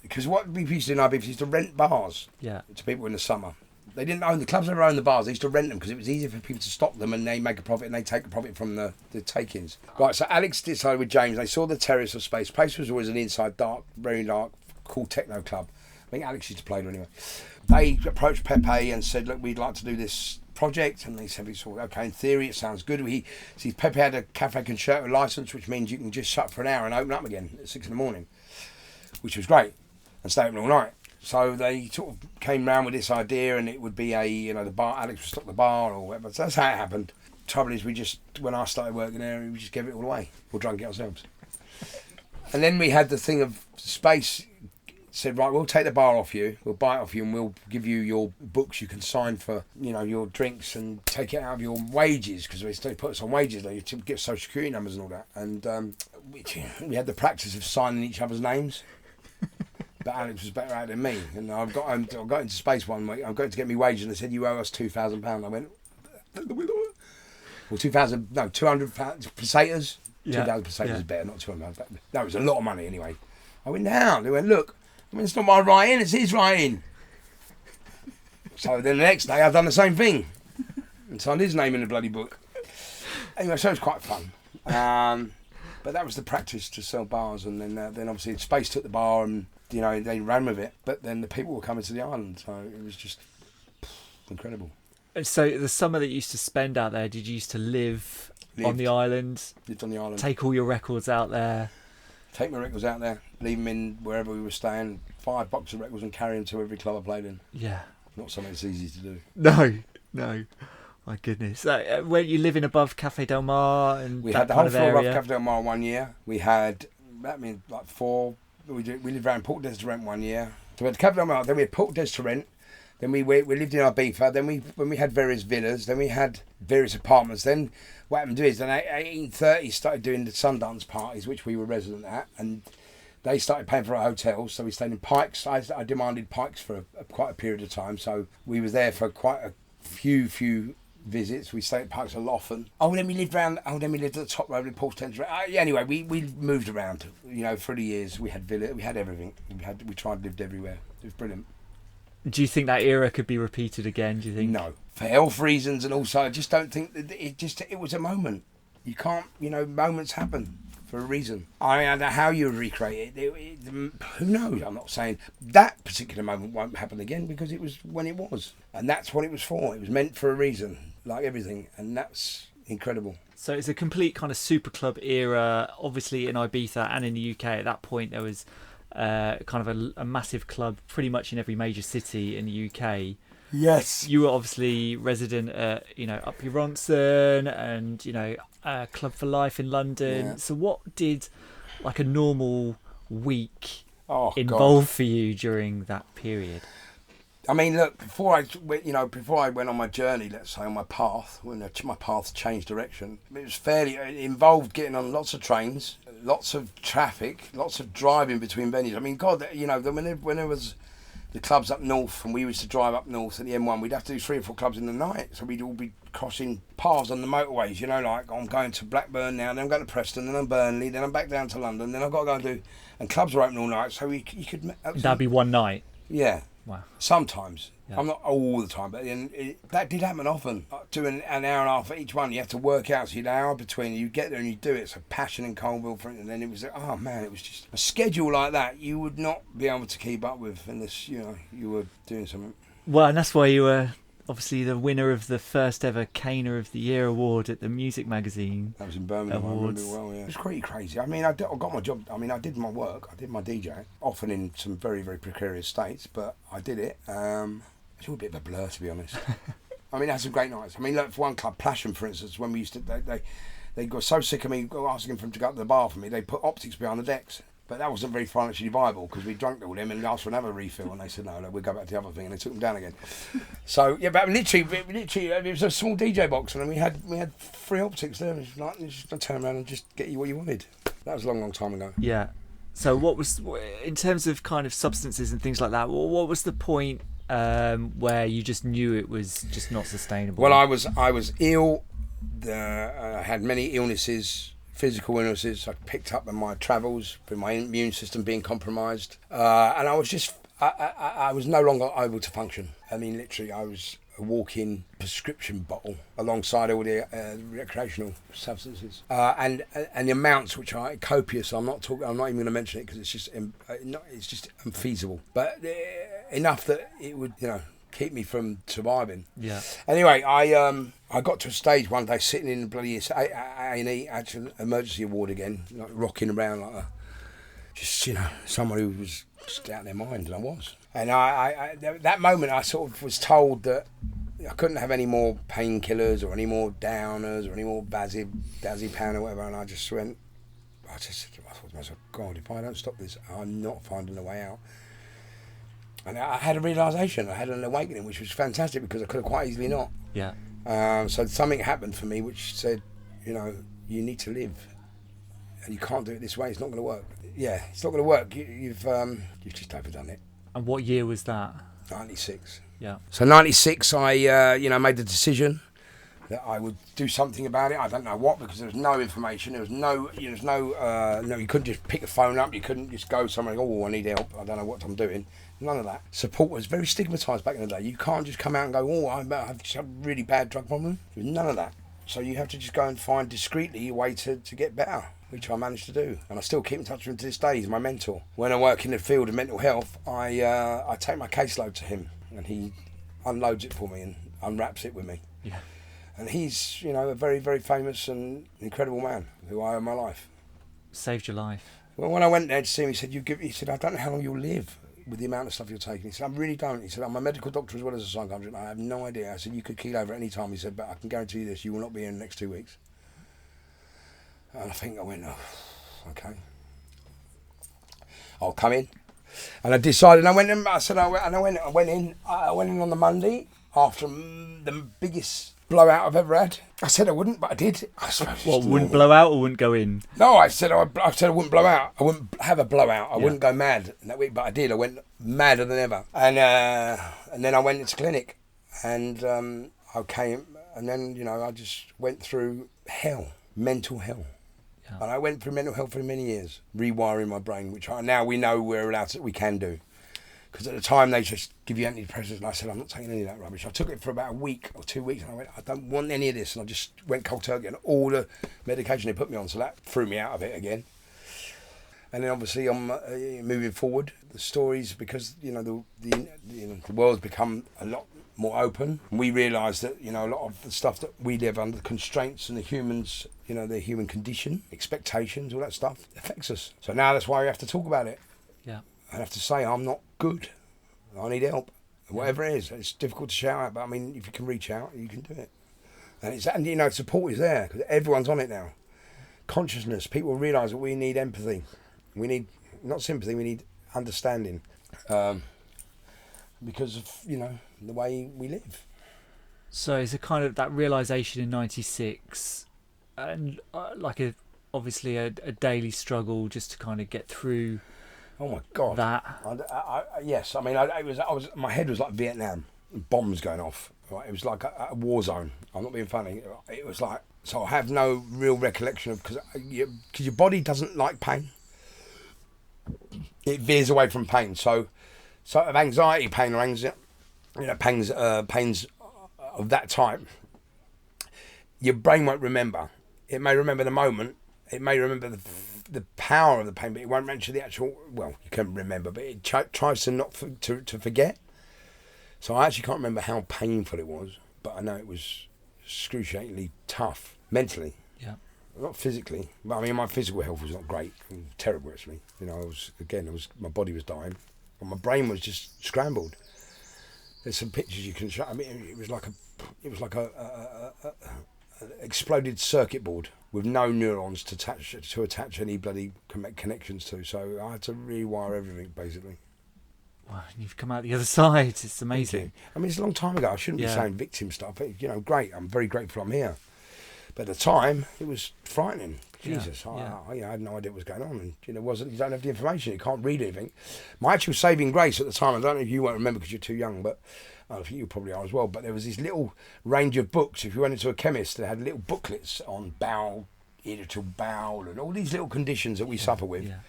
because what we used to do in Ibiza, we used to rent bars to people in the summer. They didn't own the clubs, never owned the bars. They used to rent them because it was easier for people to stock them, and they make a profit and they take a profit from the take-ins. Right, so Alex decided with James, they saw the terrace of Space. Place was always an inside, dark, very dark, cool techno club. I think Alex used to play there anyway. They approached Pepe and said, look, we'd like to do this project, and they said, okay, in theory it sounds good. Pepe had a cafe concerto license, which means you can just shut for an hour and open up again at 6 a.m, which was great, and stay open all night. So they sort of came round with this idea, and it would be the bar, Alex would stock the bar or whatever. So that's how it happened. Trouble is, when I started working there, we just gave it all away. We'll drink it ourselves. And then we had the thing of Space said, right, we'll take the bar off you, we'll buy it off you, and we'll give you your books you can sign for, your drinks, and take it out of your wages, because they put us on wages, they to get social security numbers and all that. And we had the practice of signing each other's names. But Alex was better at it than me, and I got into Space one week. I got to get me wages, and they said, you owe us £2,000. I went, well, 200 pesetas. 2,000 pesetas is better, not 200. That was a lot of money anyway. I went down. They went, look, it's not my writing, it's his writing. So then the next day I've done the same thing and signed his name in the bloody book. Anyway, so it was quite fun. But that was the practice to sell bars, and then obviously Space took the bar and they ran with it. But then the people were coming to the island, so it was just incredible. And so the summer that you used to spend out there, did you used to live on the island? Lived on the island. Take all your records out there. Take my records out there, leave them in wherever we were staying, 5 boxes of records, and carry them to every club I played in. Yeah. Not something that's easy to do. No. My goodness. Were you living above Cafe Del Mar? And we had the whole floor above Cafe Del Mar 1 year. We had, 4. We lived around Port Desirant 1 year. we had Cabo de Mar, then we had Port des to rent, then we lived in Ibiza, then when we had various villas, then we had various apartments. Then what happened is, then 1830 started doing the Sundance parties, which we were resident at, and they started paying for our hotels, so we stayed in Pikes. I demanded Pikes for quite a period of time, so we were there for quite a few visits. We stayed at Pikes a lot often. Then we lived at the top road in Port Tench. Anyway, we moved around. Through the years, we had villa, we had everything. We tried and lived everywhere. It was brilliant. Do you think that era could be repeated again? Do you think? No, for health reasons, and also I just don't think that it was a moment. You can't, moments happen for a reason. I don't know how you recreate it. Who knows? I'm not saying that particular moment won't happen again, because it was when it was, and that's what it was for. It was meant for a reason, like everything, and that's incredible. So it's a complete kind of super club era. Obviously in Ibiza and in the UK at that point there was kind of a massive club pretty much in every major city in the UK. Yes. You were obviously resident at, Up Ronson and, Club for Life in London. Yeah. So what did like a normal week God. involve for you during that period? I mean, look, before I went on my journey, let's say on my path, when my path changed direction, it involved getting on lots of trains, lots of traffic, lots of driving between venues. I mean, God, when there was the clubs up north, and we used to drive up north at the M1, we'd have to do 3 or 4 clubs in the night, so we'd all be crossing paths on the motorways, like I'm going to Blackburn now, then I'm going to Preston, then I'm Burnley, then I'm back down to London, then I've got to go and do, and clubs were open all night, so you could... That'd be one night? Yeah. Wow. Sometimes. Yeah. I'm not all the time, but that did happen often. Doing an hour and a half for each one, you have to work out, so you'd hour between, you get there and you do it. So Passion in Colville, for instance, and then it was, oh man, it was just a schedule like that you would not be able to keep up with unless, you were doing something. Well, and that's why you were obviously the winner of the first ever Caner of the Year award at the Music Magazine. That was in Birmingham. Awards. I remember well, yeah. It was pretty crazy. I mean, I got my job. I mean, I did my work. I did my DJ, often in some very, very precarious states, but I did it. It's all a bit of a blur, to be honest. I mean, I had some great nights. I mean, look, for one club, Passion, for instance, when we used to, they got so sick of me asking for them to go up to the bar for me, they put optics behind the decks. But that wasn't very financially viable, because we drunk all them and asked for another refill, and they said, no, we'll go back to the other thing, and they took them down again. So, yeah, but literally, it was a small DJ box, and we had 3 optics there. It was like, you just turn around and just get you what you wanted. That was a long, long time ago. Yeah. So what was, in terms of kind of substances and things like that, what was the point where you just knew it was just not sustainable? Well, I was ill. I had many illnesses, physical illnesses I picked up in my travels, with my immune system being compromised, and I was just I was no longer able to function. I mean, literally, I was a walk-in prescription bottle alongside all the recreational substances, and the amounts which are copious. I'm not even going to mention it, because it's just unfeasible. But enough that it would keep me from surviving. Yeah. Anyway, I got to a stage one day sitting in the bloody A&E actual emergency ward again, like rocking around like someone who was just out of their mind, and I was. And I that moment I sort of was told that I couldn't have any more painkillers or any more downers or any more diazepam or whatever, and I thought to myself, God, if I don't stop this, I'm not finding a way out. And I had a realisation, I had an awakening, which was fantastic, because I could have quite easily not. Yeah. So something happened for me which said, you need to live, and you can't do it this way. It's not going to work. Yeah, it's not going to work. You've just overdone it. And what year was that? 96. Yeah. So 96, I made the decision that I would do something about it. I don't know what, because there was no information. There was no, you couldn't just pick the phone up. You couldn't just go somewhere and go, I need help. I don't know what I'm doing. None of that. Support was very stigmatised back in the day. You can't just come out and go, I have just a really bad drug problem. There was none of that. So you have to just go and find discreetly a way to get better, which I managed to do. And I still keep in touch with him to this day. He's my mentor. When I work in the field of mental health, I take my caseload to him, and he unloads it for me and unwraps it with me. Yeah. And he's, a very, very famous and incredible man who I owe my life. Saved your life. Well, when I went there to see him, he said, I don't know how long you'll live with the amount of stuff you're taking. He said, I really don't. He said, I'm a medical doctor as well as a psychiatrist. I have no idea. I said, you could keel over at any time. He said, but I can guarantee you this, you will not be here in the next 2 weeks. And I went, okay. I'll come in. And I decided, I went in on the Monday after the biggest blowout I've ever had. I said I wouldn't, but I did. I suppose What, wouldn't blow out or wouldn't go in? No, I said I wouldn't blow out. I wouldn't have a blowout. I wouldn't go mad that week, but I did. I went madder than ever. And then I went into clinic, and I came, and then I just went through hell, mental hell. Yeah. And I went through mental hell for many years, rewiring my brain, which now we know we can do. Because at the time they just give you antidepressants, and I said, I'm not taking any of that rubbish. I took it for about a week or 2 weeks, and I went, I don't want any of this, and I just went cold turkey on all the medication they put me on, so that threw me out of it again. And then obviously I'm moving forward, the stories, because the world's become a lot more open. We realise that a lot of the stuff that we live under, the constraints and the humans, the human condition, expectations, all that stuff affects us. So now that's why we have to talk about it. Yeah. I have to say I'm not good. I need help. Whatever it is, it's difficult to shout out, but I mean, if you can reach out, you can do it. And support is there because everyone's on it now. Consciousness. People realise that we need empathy. We need not sympathy. We need understanding, because of the way we live. So it's a kind of that realisation in '96, and obviously a daily struggle just to kind of get through. Oh my God! Yes, I mean, my head was like Vietnam, bombs going off. Right? It was like a war zone. I'm not being funny. It was like, so I have no real recollection of because your body doesn't like pain. It veers away from pain. So of anxiety, pain, or anxiety, pains of that type, your brain won't remember. It may remember the moment. It may remember the power of the pain, but it won't mention the actual. Well, you can remember, but it tries to not to forget. So I actually can't remember how painful it was, but I know it was excruciatingly tough mentally. Yeah. Not physically, but I mean my physical health was not great. It was terrible actually. My body was dying, but my brain was just scrambled. There's some pictures you can show. I mean, it was like a exploded circuit board with no neurons to attach any bloody connections to. So I had to rewire everything basically. Wow, you've come out the other side. It's amazing. I mean, it's a long time ago. I shouldn't be saying victim stuff. Great. I'm very grateful I'm here. But at the time, it was frightening. Jesus, I had no idea what was going on. And you don't have the information. You can't read anything. My actual saving grace at the time, I don't know if you won't remember because you're too young, but I think you probably are as well. But there was this little range of books. If you went into a chemist, they had little booklets on bowel, irritable bowel, and all these little conditions that we suffer with. Yeah.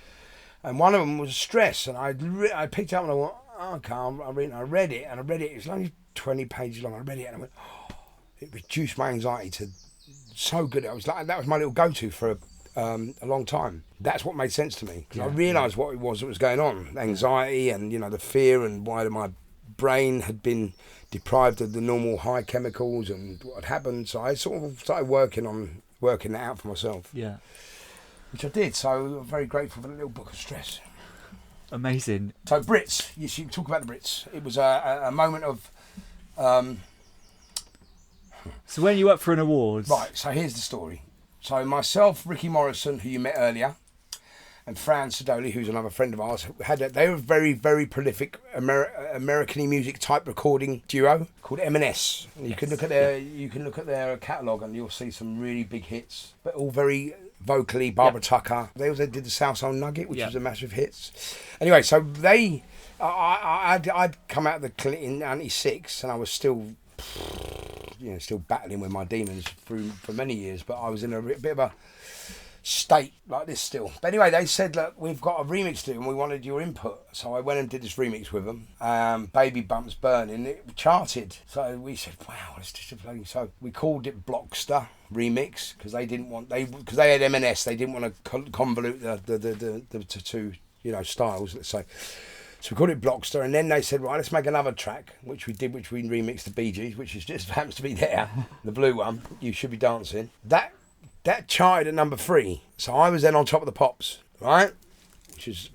And one of them was stress. And I picked it up and I went, okay, I read it. It was only 20 pages long. I read it and I went, it reduced my anxiety to so good. That was my little go-to for a long time. That's what made sense to me because I realised what it was that was going on, anxiety and the fear and why my brain had been deprived of the normal high chemicals and what had happened. So I sort of started working that out for myself. Yeah, which I did. So I'm very grateful for the little book of stress. Amazing. So Brits, you should talk about the Brits. It was a moment of. So when you up for an award? Right, so here's the story. So myself, Ricky Morrison, who you met earlier, and Fran Sidoli, who's another friend of ours, they were a very, very prolific American music type recording duo called M&S. And you can look at their catalogue and you'll see some really big hits, but all very vocally. Barbara Tucker. They also did the South Soul Nugget, which was a massive hit. Anyway, so I'd come out of the clinic in '96 and I was still battling with my demons for many years, but I was in a bit of a state like this still. But anyway, they said, look, we've got a remix to do and we wanted your input. So I went and did this remix with them. Baby Bumps Burning. It charted. So we said, wow, it's just a bloody... So we called it Blockster Remix because because they had M&S. They didn't want to convolute the two, styles, let's say. So we called it Blockster, and then they said, right, let's make another track, which we did, which we remixed the Bee Gees, which is just happens to be there, the blue one, You Should Be Dancing. That charted at number 3. So I was then on top of the pops, right? Which is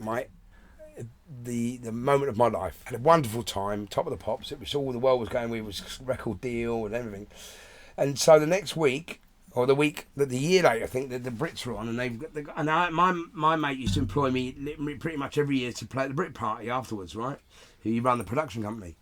the moment of my life. Had a wonderful time, top of the pops. It was all the world was going with, it was record deal and everything. And so the next week, or the year later, I think that the Brits were on, and my mate used to employ me pretty much every year to play at the Brit Party afterwards, right? He run the production company.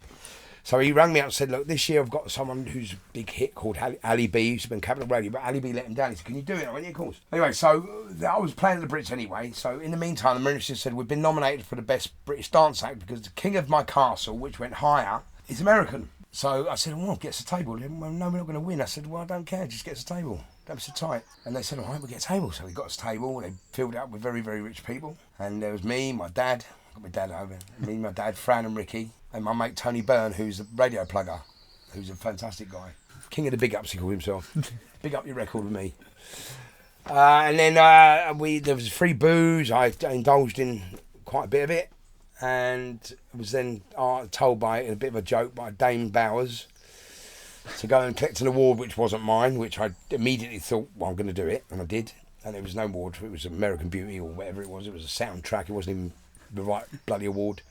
So he rang me up and said, look, this year I've got someone who's a big hit called Ali B, who's been Capital Radio, but Ali B let him down. He said, can you do it? I went, yeah, of course. Anyway, so I was playing at the Brits anyway. So in the meantime, the minister said, we've been nominated for the best British dance act because the King of My Castle, which went higher, is American. So I said, well, get us a table. Well, no, we're not going to win. I said, well, I don't care, just get us a table. Don't be so tight. And they said, all right, we'll get a table. So we got us a table. They filled it up with very, very rich people. And there was me, my dad, got my dad over, me, my dad, Fran and Ricky, and my mate Tony Byrne, who's a radio plugger, who's a fantastic guy. King of the big ups, he called himself. Big up your record with me. And then there was free booze. I indulged in quite a bit of it, and was then told by, in a bit of a joke, by Dame Bowers to go and collect an award which wasn't mine, which I immediately thought, well, I'm going to do it, and I did. And there was no award. It was American Beauty or whatever it was. It was a soundtrack. It wasn't even the right bloody award.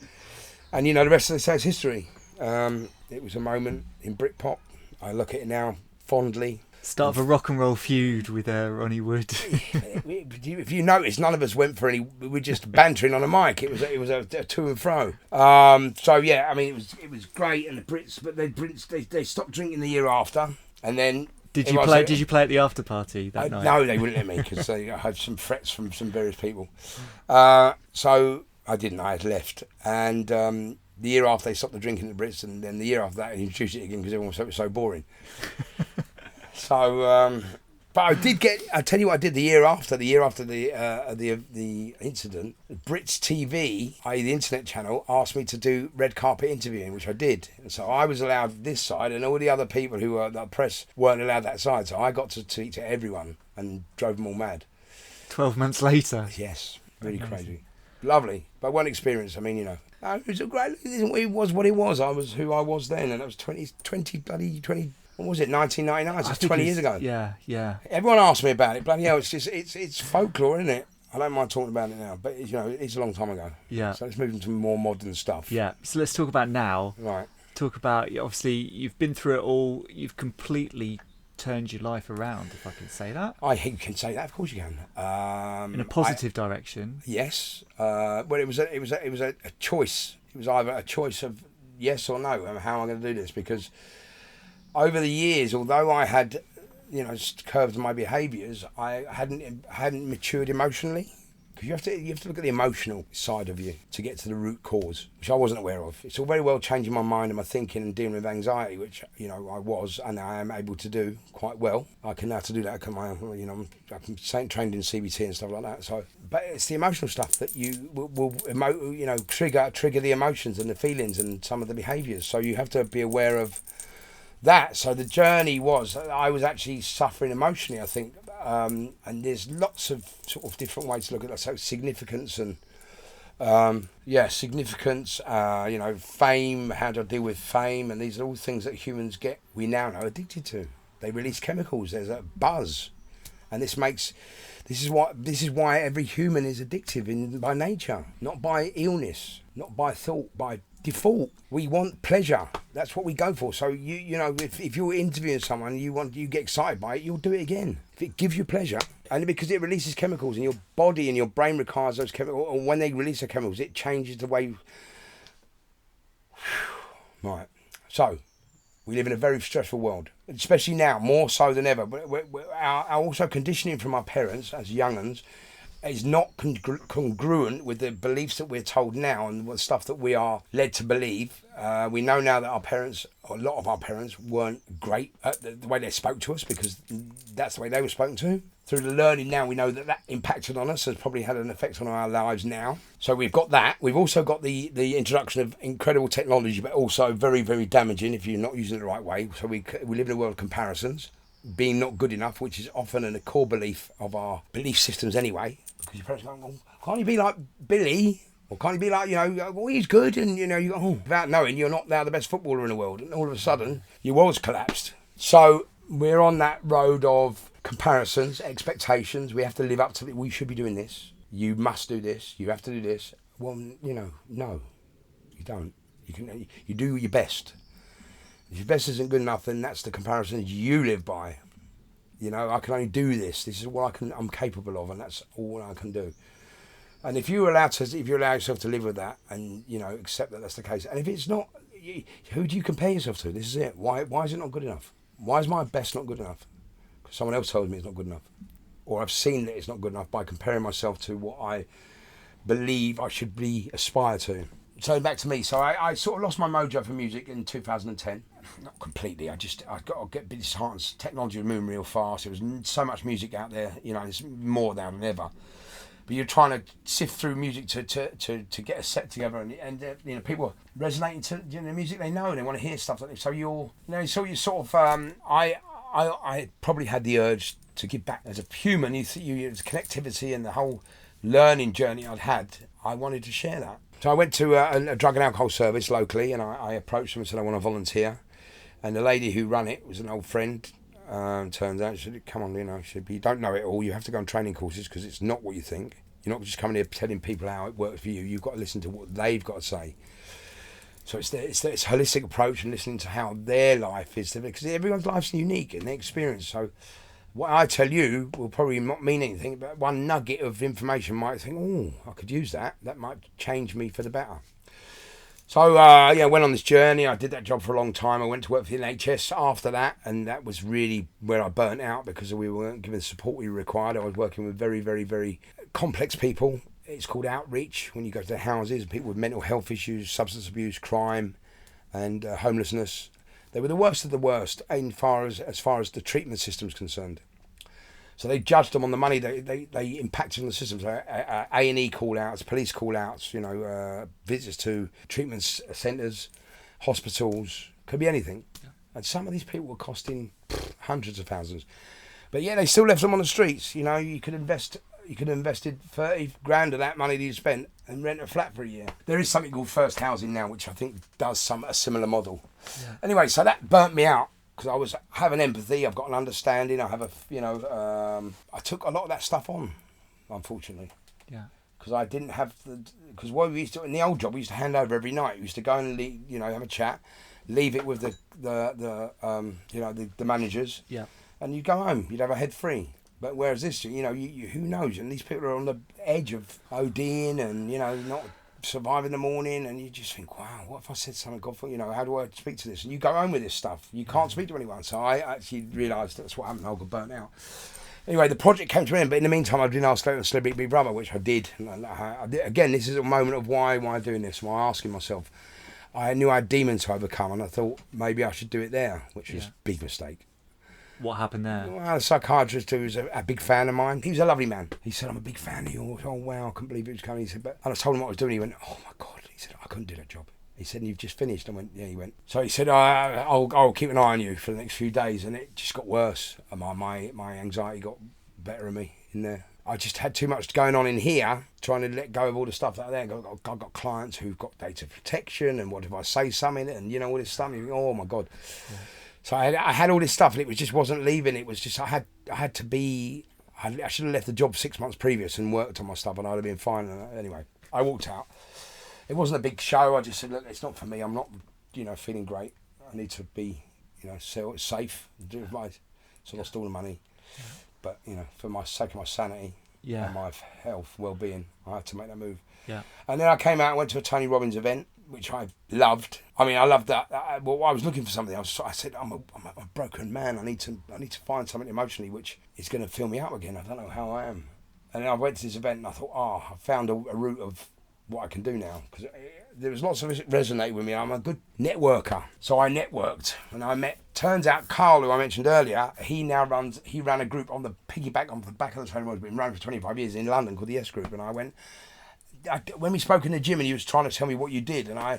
And the rest of the say is history. It was a moment in Britpop. I look at it now fondly. Start of a rock and roll feud with Ronnie Wood. If you notice, none of us went for any. We were just bantering on a mic. It was a to and fro. So yeah, I mean, it was great. And the Brits, but they stopped drinking the year after, and then. Did you play at the after party that night? No, they wouldn't let me because I had some threats from some various people. So I didn't. I had left, and the year after they stopped the drinking at the Brits, and then the year after that, they introduced it again because everyone said it was so boring. So, but I did get. I tell you what, I did the year after the incident. Brits TV, i.e. the internet channel, asked me to do red carpet interviewing, which I did. And so I was allowed this side, and all the other people who were the press weren't allowed that side. So I got to speak to everyone and drove them all mad. 12 months later. Yes, really crazy, lovely, but one experience. I mean, it was a great. It was what it was. I was who I was then, and that was 20. What was it? 1999. So it's 20 years ago. Yeah. Everyone asked me about it. Bloody hell! It's folklore, isn't it? I don't mind talking about it now, but it's a long time ago. Yeah. So let's move into more modern stuff. Yeah. So let's talk about now. Right. Talk about, obviously you've been through it all. You've completely turned your life around, if I can say that. You can say that. Of course you can. In a positive direction. Yes. Well, it was a choice. It was either a choice of yes or no. How am I going to do this? Because over the years, although I had, curved my behaviours, I hadn't matured emotionally. Because you have to look at the emotional side of you to get to the root cause, which I wasn't aware of. It's all very well changing my mind and my thinking and dealing with anxiety, which I was and I am able to do quite well. I can now to do that. I'm trained in CBT and stuff like that. So, but it's the emotional stuff that you will trigger the emotions and the feelings and some of the behaviours. So you have to be aware of that. So the journey was, I was actually suffering emotionally, I think, and there's lots of sort of different ways to look at that. So significance and fame, how to deal with fame, and these are all things that humans get, we now know, addicted to. They release chemicals, there's a buzz, and this is why every human is addictive by nature, not by illness, not by thought, by default. We want pleasure. That's what we go for. So if you're interviewing someone, you get excited by it, you'll do it again. If it gives you pleasure, and because it releases chemicals, and your body and your brain requires those chemicals, and when they release the chemicals, it changes the way. Right. So we live in a very stressful world, especially now, more so than ever. Our also conditioning from our parents as young'uns is not congruent with the beliefs that we're told now and the stuff that we are led to believe. We know now that our parents, or a lot of our parents, weren't great at the way they spoke to us, because that's the way they were spoken to. Through the learning now, we know that impacted on us, has probably had an effect on our lives now. So we've got that. We've also got the introduction of incredible technology, but also very, very damaging if you're not using it the right way. So we live in a world of comparisons, being not good enough, which is often a core belief of our belief systems anyway. Because your parents go, well, can't you be like Billy? Or can't you be like, well, he's good, and you go, without knowing you're not now the best footballer in the world, and all of a sudden your world's collapsed. So we're on that road of comparisons, expectations. We have to live up to it. We should be doing this. You must do this. You have to do this. Well, no, you don't. You do your best. If your best isn't good enough, then that's the comparisons you live by. You know, I can only do this. This is what I'm capable of, and that's all I can do. And if you allow yourself to live with that, and you know, accept that that's the case, and if it's not, who do you compare yourself to? This is it. Why is it not good enough? Why is my best not good enough? Because someone else told me it's not good enough, or I've seen that it's not good enough by comparing myself to what I believe I should aspire to. So back to me. So I sort of lost my mojo for music in 2010. Not completely. I got to get a bit disheartened. Technology was moving real fast. There was so much music out there. You know, there's more now than ever. But you're trying to sift through music to get a set together, and you know, people are resonating to the music they know, and they want to hear stuff like this. So you sort of I probably had the urge to give back as a human. You connectivity and the whole learning journey I'd had. I wanted to share that. So I went to a drug and alcohol service locally, and I approached them and said I want to volunteer. And the lady who ran it was an old friend. Turns out, she said, come on, you know, you don't know it all. You have to go on training courses because it's not what you think. You're not just coming here telling people how it works for you. You've got to listen to what they've got to say. So it's this holistic approach and listening to how their life is, because everyone's life's unique and their experience. So what I tell you will probably not mean anything, but one nugget of information might think, oh, I could use that. That might change me for the better. So, I went on this journey. I did that job for a long time. I went to work for the NHS after that, and that was really where I burnt out because we weren't given the support we required. I was working with very, very, very complex people. It's called outreach when you go to the houses, people with mental health issues, substance abuse, crime, and homelessness. They were the worst of the worst as far as the treatment system is concerned. So they judged them on the money they impacted on the system. So A&E call-outs, police call-outs, you know, visits to treatment centres, hospitals, could be anything. Yeah. And some of these people were costing hundreds of thousands. But yeah, they still left them on the streets. You know, you could have invested 30 grand of that money that you spent and rent a flat for a year. There is something called First Housing now, which I think does a similar model. Yeah. Anyway, so that burnt me out. Because I have an empathy, I've got an understanding, I I took a lot of that stuff on, unfortunately. Yeah. Because I didn't have because what we used to, in the old job, we used to hand over every night. We used to go and have a chat, leave it with the managers. Yeah. And you'd go home, you'd have a head free. But whereas this, you who knows? And these people are on the edge of ODing and, not survive in the morning, and you just think, wow, what if I said something, God, how do I speak to this? And you go home with this stuff. You can't speak to anyone. So I actually realised that's what happened. I got burnt out. Anyway, the project came to an end, but in the meantime, I'd been asked to go to Celebrity Big Brother, which I did. And again, this is a moment of why am I doing this? Why asking myself. I knew I had demons to overcome, and I thought maybe I should do it there, which was a big mistake. What happened there? Well, a psychiatrist who was a big fan of mine. He was a lovely man. He said, I'm a big fan of yours. Oh, wow, I couldn't believe it was coming. He said, and I told him what I was doing. He went, oh, my God. He said, I couldn't do that job. He said, and you've just finished. I went, yeah, he went. So he said, I'll keep an eye on you for the next few days. And it just got worse. My anxiety got better of me in there. I just had too much going on in here, trying to let go of all the stuff out there. I've got clients who've got data protection, and what if I say something, and all this stuff. And you think, oh, my God. Yeah. So I had all this stuff, and it just wasn't leaving. It was just I had to be. I should have left the job 6 months previous and worked on my stuff, and I'd have been fine. And anyway, I walked out. It wasn't a big show. I just said, look, it's not for me. I'm not, feeling great. I need to be, safe. So I lost all the money, but for my sake of my sanity and my health, well-being, I had to make that move. Yeah. And then I came out and went to a Tony Robbins event, which I loved. I mean, I loved that. I was looking for something. I said, I'm a broken man. I need to find something emotionally which is going to fill me up again. I don't know how I am. And then I went to this event and I thought, I found a route of what I can do now. Because there was lots of it resonated with me. I'm a good networker. So I networked and I met, turns out Carl, who I mentioned earlier, he ran a group on the back of the Tony Robbins, been running for 25 years in London called the S Group. And I went, when we spoke in the gym and he was trying to tell me what you did, and I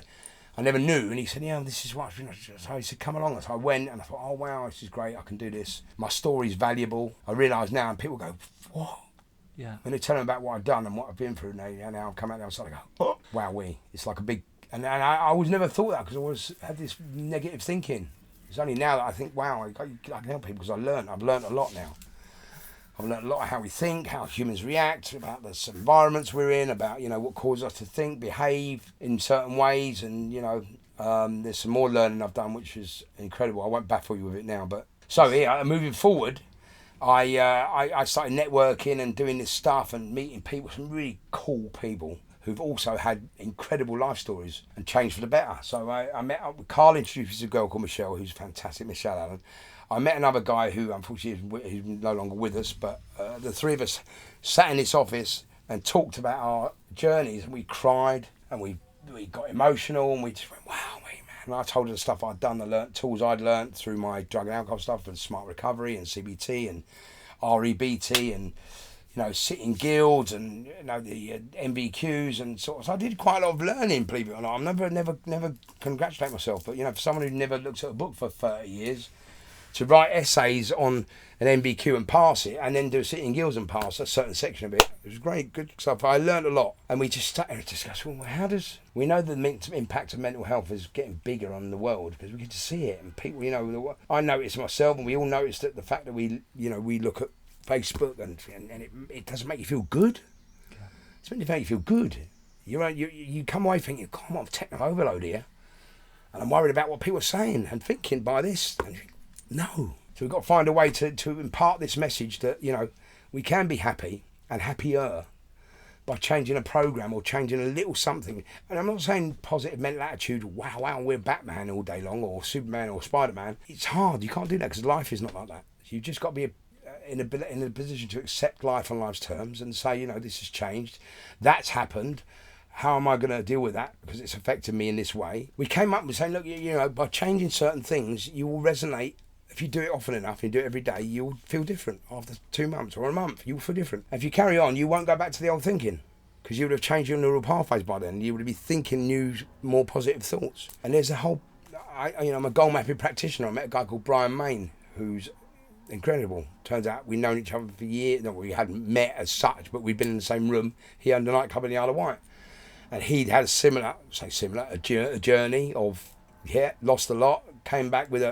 never knew, and he said, this is what, so he said, come along. So I went and I thought, oh wow, this is great, I can do this. My story's valuable. I realise now, and people go, what? Yeah. When they tell them about what I've done and what I've been through, now I've come out there, I go, oh, wow, it's like a big, and I always never thought that because I always had this negative thinking. It's only now that I think, wow, I can help people because I've learned a lot now. I've learned a lot of how we think, how humans react, about the environments we're in, about, what causes us to think, behave in certain ways. And, there's some more learning I've done, which is incredible. I won't baffle you with it now. But so, moving forward, I started networking and doing this stuff and meeting people, some really cool people who've also had incredible life stories and changed for the better. So I met up with Carl, introduced a girl called Michelle, who's fantastic, Michelle Allen. I met another guy who unfortunately is no longer with us, but the three of us sat in this office and talked about our journeys, and we cried and we got emotional, and we just went, wow, mate, man. And I told her the stuff I'd done, the tools I'd learnt through my drug and alcohol stuff and smart recovery and CBT and REBT and, you know, sitting guilds and, you know, the MBQs and sort of. So I did quite a lot of learning, believe it or not. I'm never congratulate myself, but, you know, for someone who never looked at a book for 30 years, to write essays on an MBQ and pass it, and then do sitting guilds and pass a certain section of it. It was great, good stuff. I learned a lot, and we just sat there and discussed, well, we know the impact of mental health is getting bigger on the world because we get to see it, and people, you know, I noticed myself, and we all noticed that the fact that we look at Facebook and it doesn't make you feel good. Yeah. It's meant to make you feel good. You come away thinking, God, I'm techno overload here, and I'm worried about what people are saying and thinking by this. And no. So we've got to find a way to impart this message that, you know, we can be happy and happier by changing a program or changing a little something. And I'm not saying positive mental attitude, wow, we're Batman all day long or Superman or Spider-Man. It's hard. You can't do that because life is not like that. You've just got to be in a position to accept life on life's terms and say, you know, this has changed. That's happened. How am I going to deal with that? Because it's affected me in this way. We came up with saying, look, you know, by changing certain things, you will resonate. If you do it often enough, you do it every day, you'll feel different. After 2 months or a month, you'll feel different. If you carry on, you won't go back to the old thinking because you would have changed your neural pathways by then. You would be thinking new, more positive thoughts. And there's a whole, I'm a goal mapping practitioner. I met a guy called Brian Main, who's incredible. Turns out we'd known each other for years. No, we hadn't met as such, but we'd been in the same room. He owned a nightclub in the Isle of Wight. And he'd had a journey of, lost a lot, came back with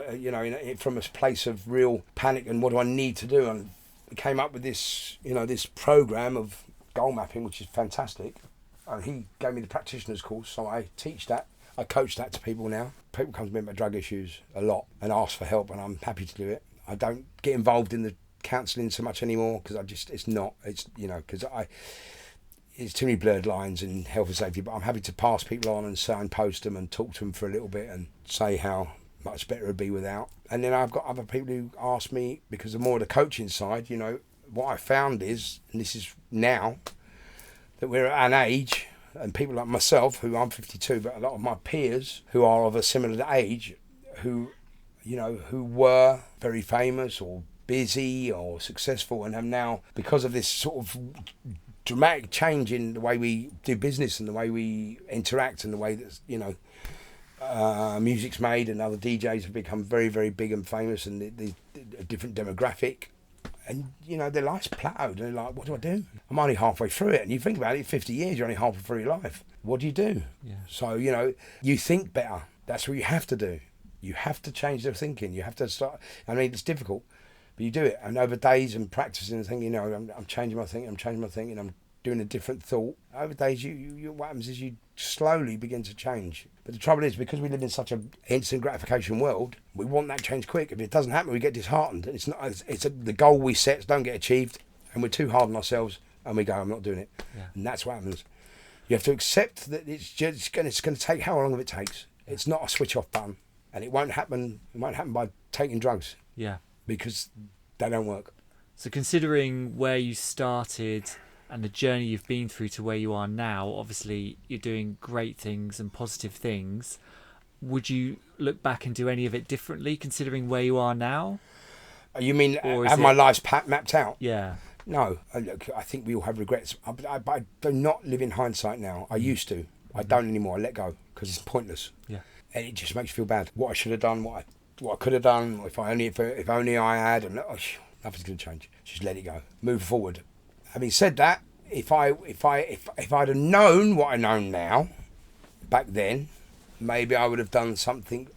from a place of real panic and what do I need to do, and came up with this, this program of goal mapping, which is fantastic. And he gave me the practitioner's course, so I teach that. I coach that to people now. People come to me about drug issues a lot and ask for help, and I'm happy to do it. I don't get involved in the counselling so much anymore because it's too many blurred lines in health and safety, but I'm happy to pass people on and signpost them and talk to them for a little bit and say how much better it'd be without. And then I've got other people who ask me, because of more of the coaching side, what I found is, and this is now, that we're at an age, and people like myself, who I'm 52, but a lot of my peers who are of a similar age, who were very famous or busy or successful and have now, because of this sort of dramatic change in the way we do business and the way we interact and the way that music's made, and other DJs have become very, very big and famous, and the different demographic, and their life's plateaued, and they're like, what do I do? I'm only halfway through it. And you think about it, 50 years, you're only halfway through your life. What do you do? Yeah. So you think better. That's what you have to do. You have to change their thinking. You have to start. I mean, it's difficult, but you do it. And over days and practicing and thinking, I'm changing my thinking. I'm doing a different thought. Over days, what happens is you slowly begin to change. But the trouble is, because we live in such an instant gratification world, we want that change quick. If it doesn't happen, we get disheartened. The goal we set don't get achieved, and we're too hard on ourselves, and we go, I'm not doing it. Yeah. And that's what happens. You have to accept that it's going to take how long it takes. It's not a switch off button. And it won't happen. It won't happen by taking drugs. Yeah. Because they don't work. So considering where you started and the journey you've been through to where you are now, obviously you're doing great things and positive things. Would you look back and do any of it differently, considering where you are now? You mean have my life mapped out? Yeah. No. Look, I think we all have regrets. I do not live in hindsight now. I used to. I don't anymore. I let go because it's pointless. Yeah. And it just makes you feel bad. What I should have done, what I could have done, if only I had, and nothing's going to change. Just let it go. Move forward. Having said that, if I'd have known what I know now, back then, maybe I would have done something.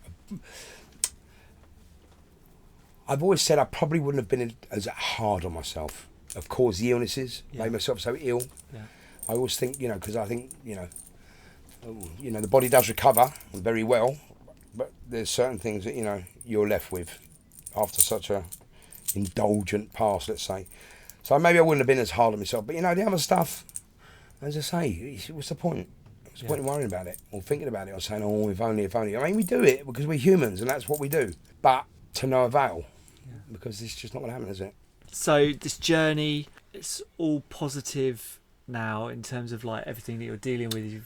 I've always said I probably wouldn't have been as hard on myself. Of course, the illnesses made myself so ill. Yeah. I always think, because I think, the body does recover very well, but there's certain things that, you're left with after such a indulgent past, let's say. So maybe I wouldn't have been as hard on myself. But, the other stuff, as I say, what's the point? What's the point in worrying about it or thinking about it or saying, oh, if only. I mean, we do it because we're humans and that's what we do. But to no avail, because it's just not going to happen, is it? So this journey, it's all positive now in terms of like everything that you're dealing with.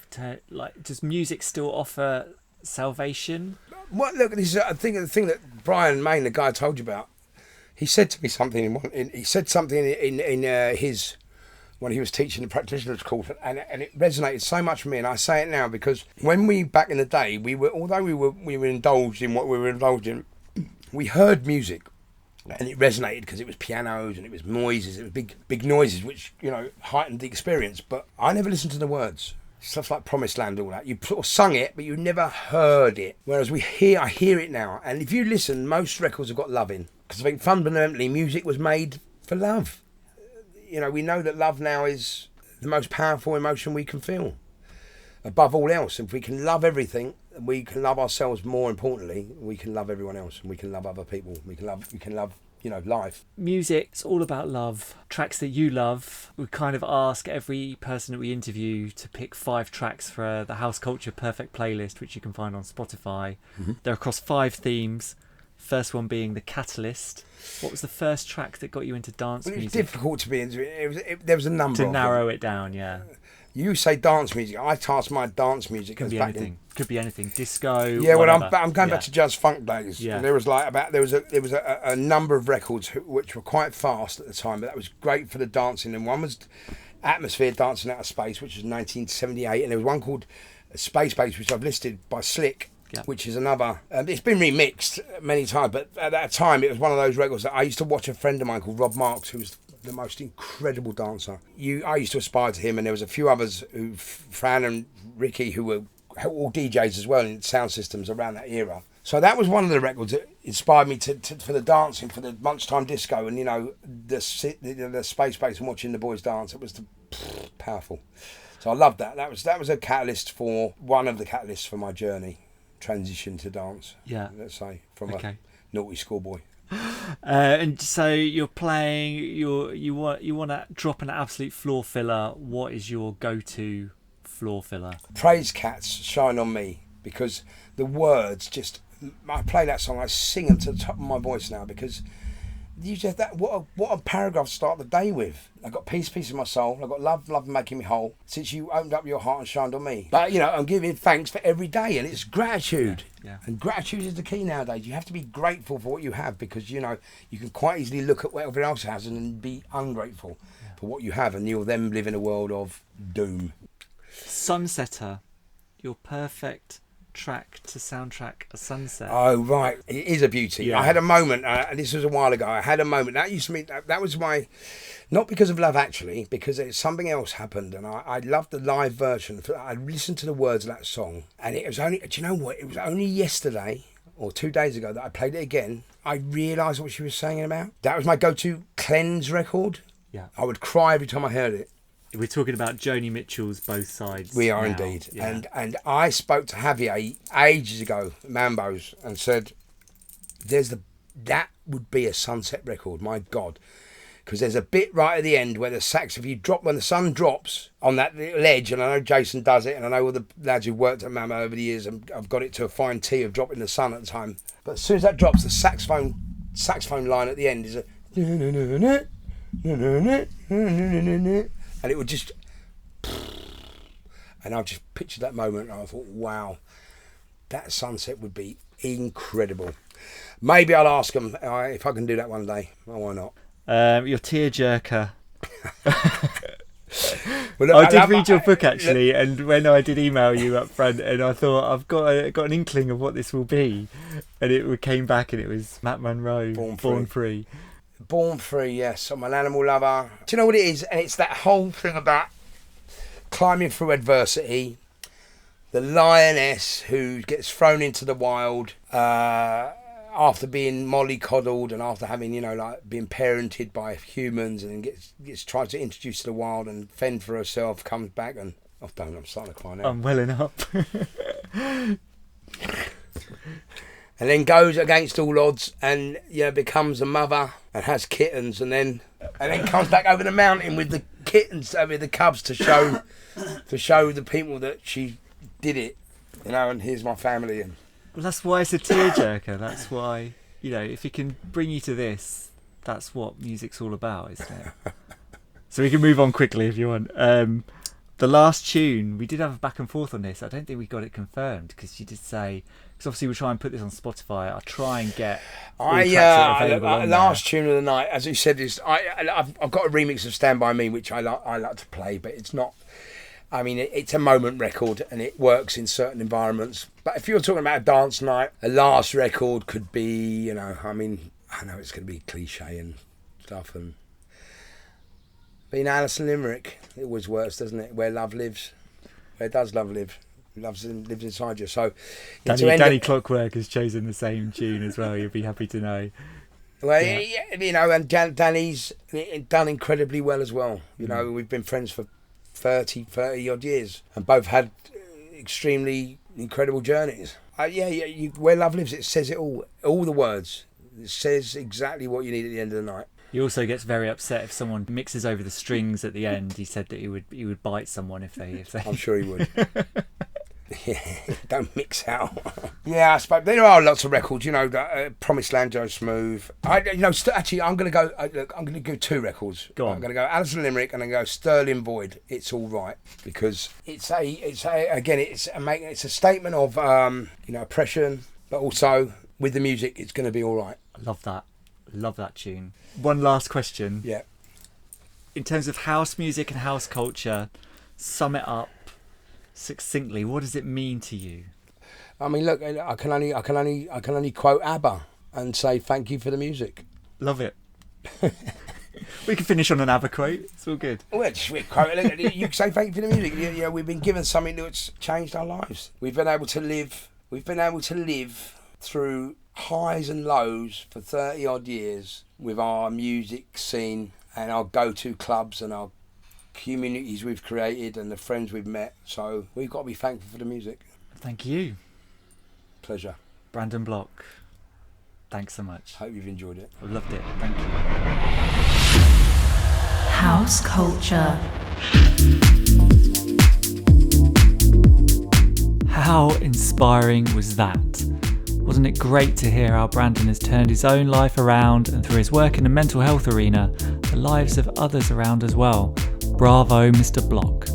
Does music still offer salvation? Well, look, this is the thing that Brian Main, the guy I told you about, he said to me something in his when he was teaching the practitioners course, and it resonated so much with me. And I say it now because when we back in the day, although we were indulged in what we were indulged in, we heard music. And it resonated because it was pianos and it was noises, it was big noises which, heightened the experience. But I never listened to the words. Stuff like Promised Land, all that. You sort of sung it, but you never heard it. Whereas I hear it now. And if you listen, most records have got love in. Because I think fundamentally music was made for love. We know that love now is the most powerful emotion we can feel. Above all else, if we can love everything, we can love ourselves. More importantly, we can love everyone else, and we can love other people. We can love, life. Music's all about love. Tracks that you love. We kind of ask every person that we interview to pick 5 tracks for the House Culture Perfect playlist, which you can find on Spotify. Mm-hmm. They're across 5 themes. First one being The Catalyst. What was the first track that got you into dance music? It was difficult to be into. There was a number to of narrow them. it down. Yeah. You say dance music. I task my dance music. Could be anything. Could be anything. Disco. Yeah, whatever. well, I'm going back to jazz funk days. Yeah. And there was a number of records which were quite fast at the time, but that was great for the dancing. And one was Atmosphere, Dancing Out of Space, which was 1978, and there was one called Space Terrace, which I've listed by Slick. Yep. Which is another. It's been remixed many times, but at that time it was one of those records that I used to watch. A friend of mine called Rob Marks, who was the most incredible dancer. I used to aspire to him, and there was a few others, Fran and Ricky, who were all DJs as well in sound systems around that era. So that was one of the records that inspired me for the dancing, for the lunchtime disco, and the space and watching the boys dance. It was powerful. So I loved that. That was one of the catalysts for my journey. Transition to dance, let's say, from a naughty schoolboy. And so you're playing. You want to drop an absolute floor filler. What is your go-to floor filler? Praise Cats, Shine on Me, because the words just. I play that song. I sing them to the top of my voice now because. You just what a paragraph to start the day with. I got peace in my soul. I got love making me whole. Since you opened up your heart and shined on me. But I'm giving thanks for every day, and it's gratitude. Yeah. And gratitude is the key nowadays. You have to be grateful for what you have because you can quite easily look at what everyone else has and be ungrateful for what you have, and you'll then live in a world of doom. Sunsetter, your perfect track to soundtrack a sunset. Oh right, it is a beauty. Yeah. I had a moment, and this was a while ago. I had a moment that used to mean that was my, not because of love actually, because something else happened, and I loved the live version. I listened to the words of that song, and it was only. Do you know what? It was only yesterday or 2 days ago that I played it again. I realised what she was singing about. That was my go-to cleanse record. Yeah, I would cry every time I heard it. We're talking about Joni Mitchell's Both Sides. We are now. Indeed. Yeah. And I spoke to Javier ages ago, Mambo's, and said, that would be a sunset record, my God. Because there's a bit right at the end where the sax, when the sun drops on that little edge, and I know Jason does it, and I know all the lads who've worked at Mambo over the years, and I've got it to a fine tee of dropping the sun at the time. But as soon as that drops, the saxophone line at the end is a... And it would just... And I just pictured that moment and I thought, wow, that sunset would be incredible. Maybe I'll ask them if I can do that one day. Oh, why not? Your tearjerker. Well, I did read your book actually, and when I did email you up front, and I thought I've got an inkling of what this will be, and it came back and it was Matt Monro, Born Free. Born Free, yes. I'm an animal lover. Do you know what it is? And it's that whole thing about climbing through adversity. The lioness who gets thrown into the wild after being mollycoddled and after having, being parented by humans, and gets tried to introduce to the wild and fend for herself, comes back and... I'm starting to cry now. I'm welling up. and then goes against all odds and becomes a mother and has kittens, and then comes back over the mountain with the kittens, with the cubs, to show the people that she did it, and here's my family. And Well, that's why it's a tearjerker. That's why, if it can bring you to this, that's what music's all about, isn't it? So we can move on quickly if you want. The last tune, we did have a back and forth on this. I don't think we got it confirmed, because you did say, because obviously we'll try and put this on Spotify. I'll try and get all the tracks that are available on last there. tune of the night, as you said, is I've got a remix of Stand By Me, which I like to play, but it's not. I mean, it's a moment record and it works in certain environments. But if you're talking about a dance night, a last record could be, I know it's going to be cliche and stuff. But Alison Limerick, it always works, doesn't it? Where love lives. Where does love live? Lives inside you. So, Danny Clockwork has chosen the same tune as well. You'll be happy to know. Well, and Danny's done incredibly well as well. We've been friends for 30 odd years and both had extremely incredible journeys. Where love lives, it says it all the words. It says exactly what you need at the end of the night. He also gets very upset if someone mixes over the strings at the end. He said that he would bite someone if they I'm sure he would. Don't mix out. I suppose there are lots of records. Promised Land, Joe Smooth. Actually, I'm going to go. I'm going to go 2 records. Go on. I'm going to go Alison Limerick and I'm going to go Sterling Void. It's all right, because it's a statement of oppression, but also with the music, it's going to be all right. I love that tune. One last question. Yeah. In terms of house music and house culture, sum it up succinctly. What does it mean to you? I mean, look, I can only quote ABBA and say thank you for the music. Love it. We can finish on an ABBA quote. It's all good. Well, you can say thank you for the music. We've been given something that's changed our lives. We've been able to live through highs and lows for 30 odd years with our music scene and our go-to clubs and our communities we've created and the friends we've met. So we've got to be thankful for the music. Thank you. Pleasure. Brandon Block, thanks so much. Hope you've enjoyed it. I loved it. Thank you. House culture. How inspiring was that? Wasn't it great to hear how Brandon has turned his own life around, and through his work in the mental health arena, the lives of others around as well? Bravo, Mr. Block.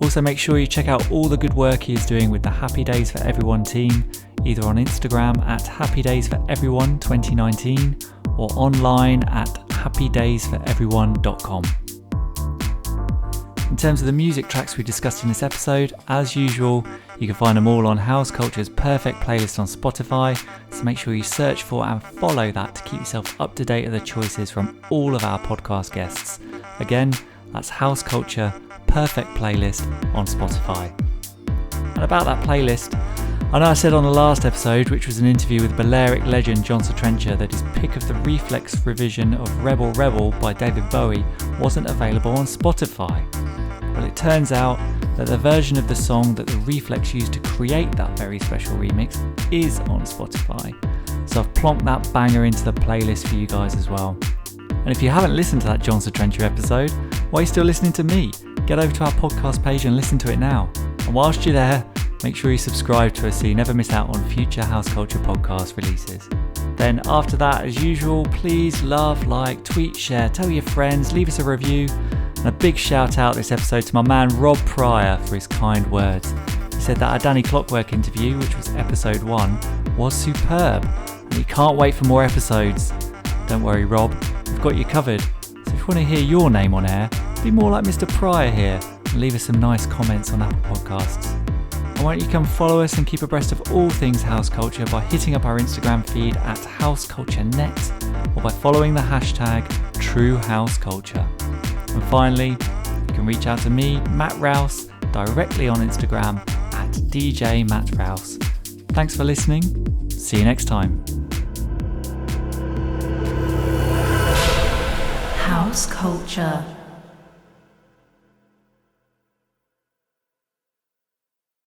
Also, make sure you check out all the good work he is doing with the Happy Days for Everyone team, either on Instagram at happydaysforeveryone2019 or online at happydaysforeveryone.com. In terms of the music tracks we discussed in this episode, as usual, you can find them all on House Culture's perfect playlist on Spotify, so make sure you search for and follow that to keep yourself up to date with the choices from all of our podcast guests. Again, that's House Culture perfect playlist on Spotify. And about that playlist, I know I said on the last episode, which was an interview with Balearic legend John Trencher, that his pick of the Reflex revision of Rebel Rebel by David Bowie wasn't available on Spotify. Well, it turns out that the version of the song that the Reflex used to create that very special remix is on Spotify. So I've plonked that banger into the playlist for you guys as well. And if you haven't listened to that John Trencher episode, why are you still listening to me? Get over to our podcast page and listen to it now. And whilst you're there, make sure you subscribe to us so you never miss out on future House Culture podcast releases. Then after that, as usual, please love, like, tweet, share, tell your friends, leave us a review. And a big shout out this episode to my man Rob Pryor for his kind words. He said that our Danny Clockwork interview, which was episode 1, was superb and he can't wait for more episodes. Don't worry, Rob, we've got you covered. So if you want to hear your name on air, be more like Mr. Pryor here and leave us some nice comments on Apple Podcasts. And why don't you come follow us and keep abreast of all things house culture by hitting up our Instagram feed at houseculturenet or by following the hashtag #TrueHouseCulture. And finally, you can reach out to me, Matt Rouse, directly on Instagram at DJ Matt Rouse. Thanks for listening. See you next time. House culture.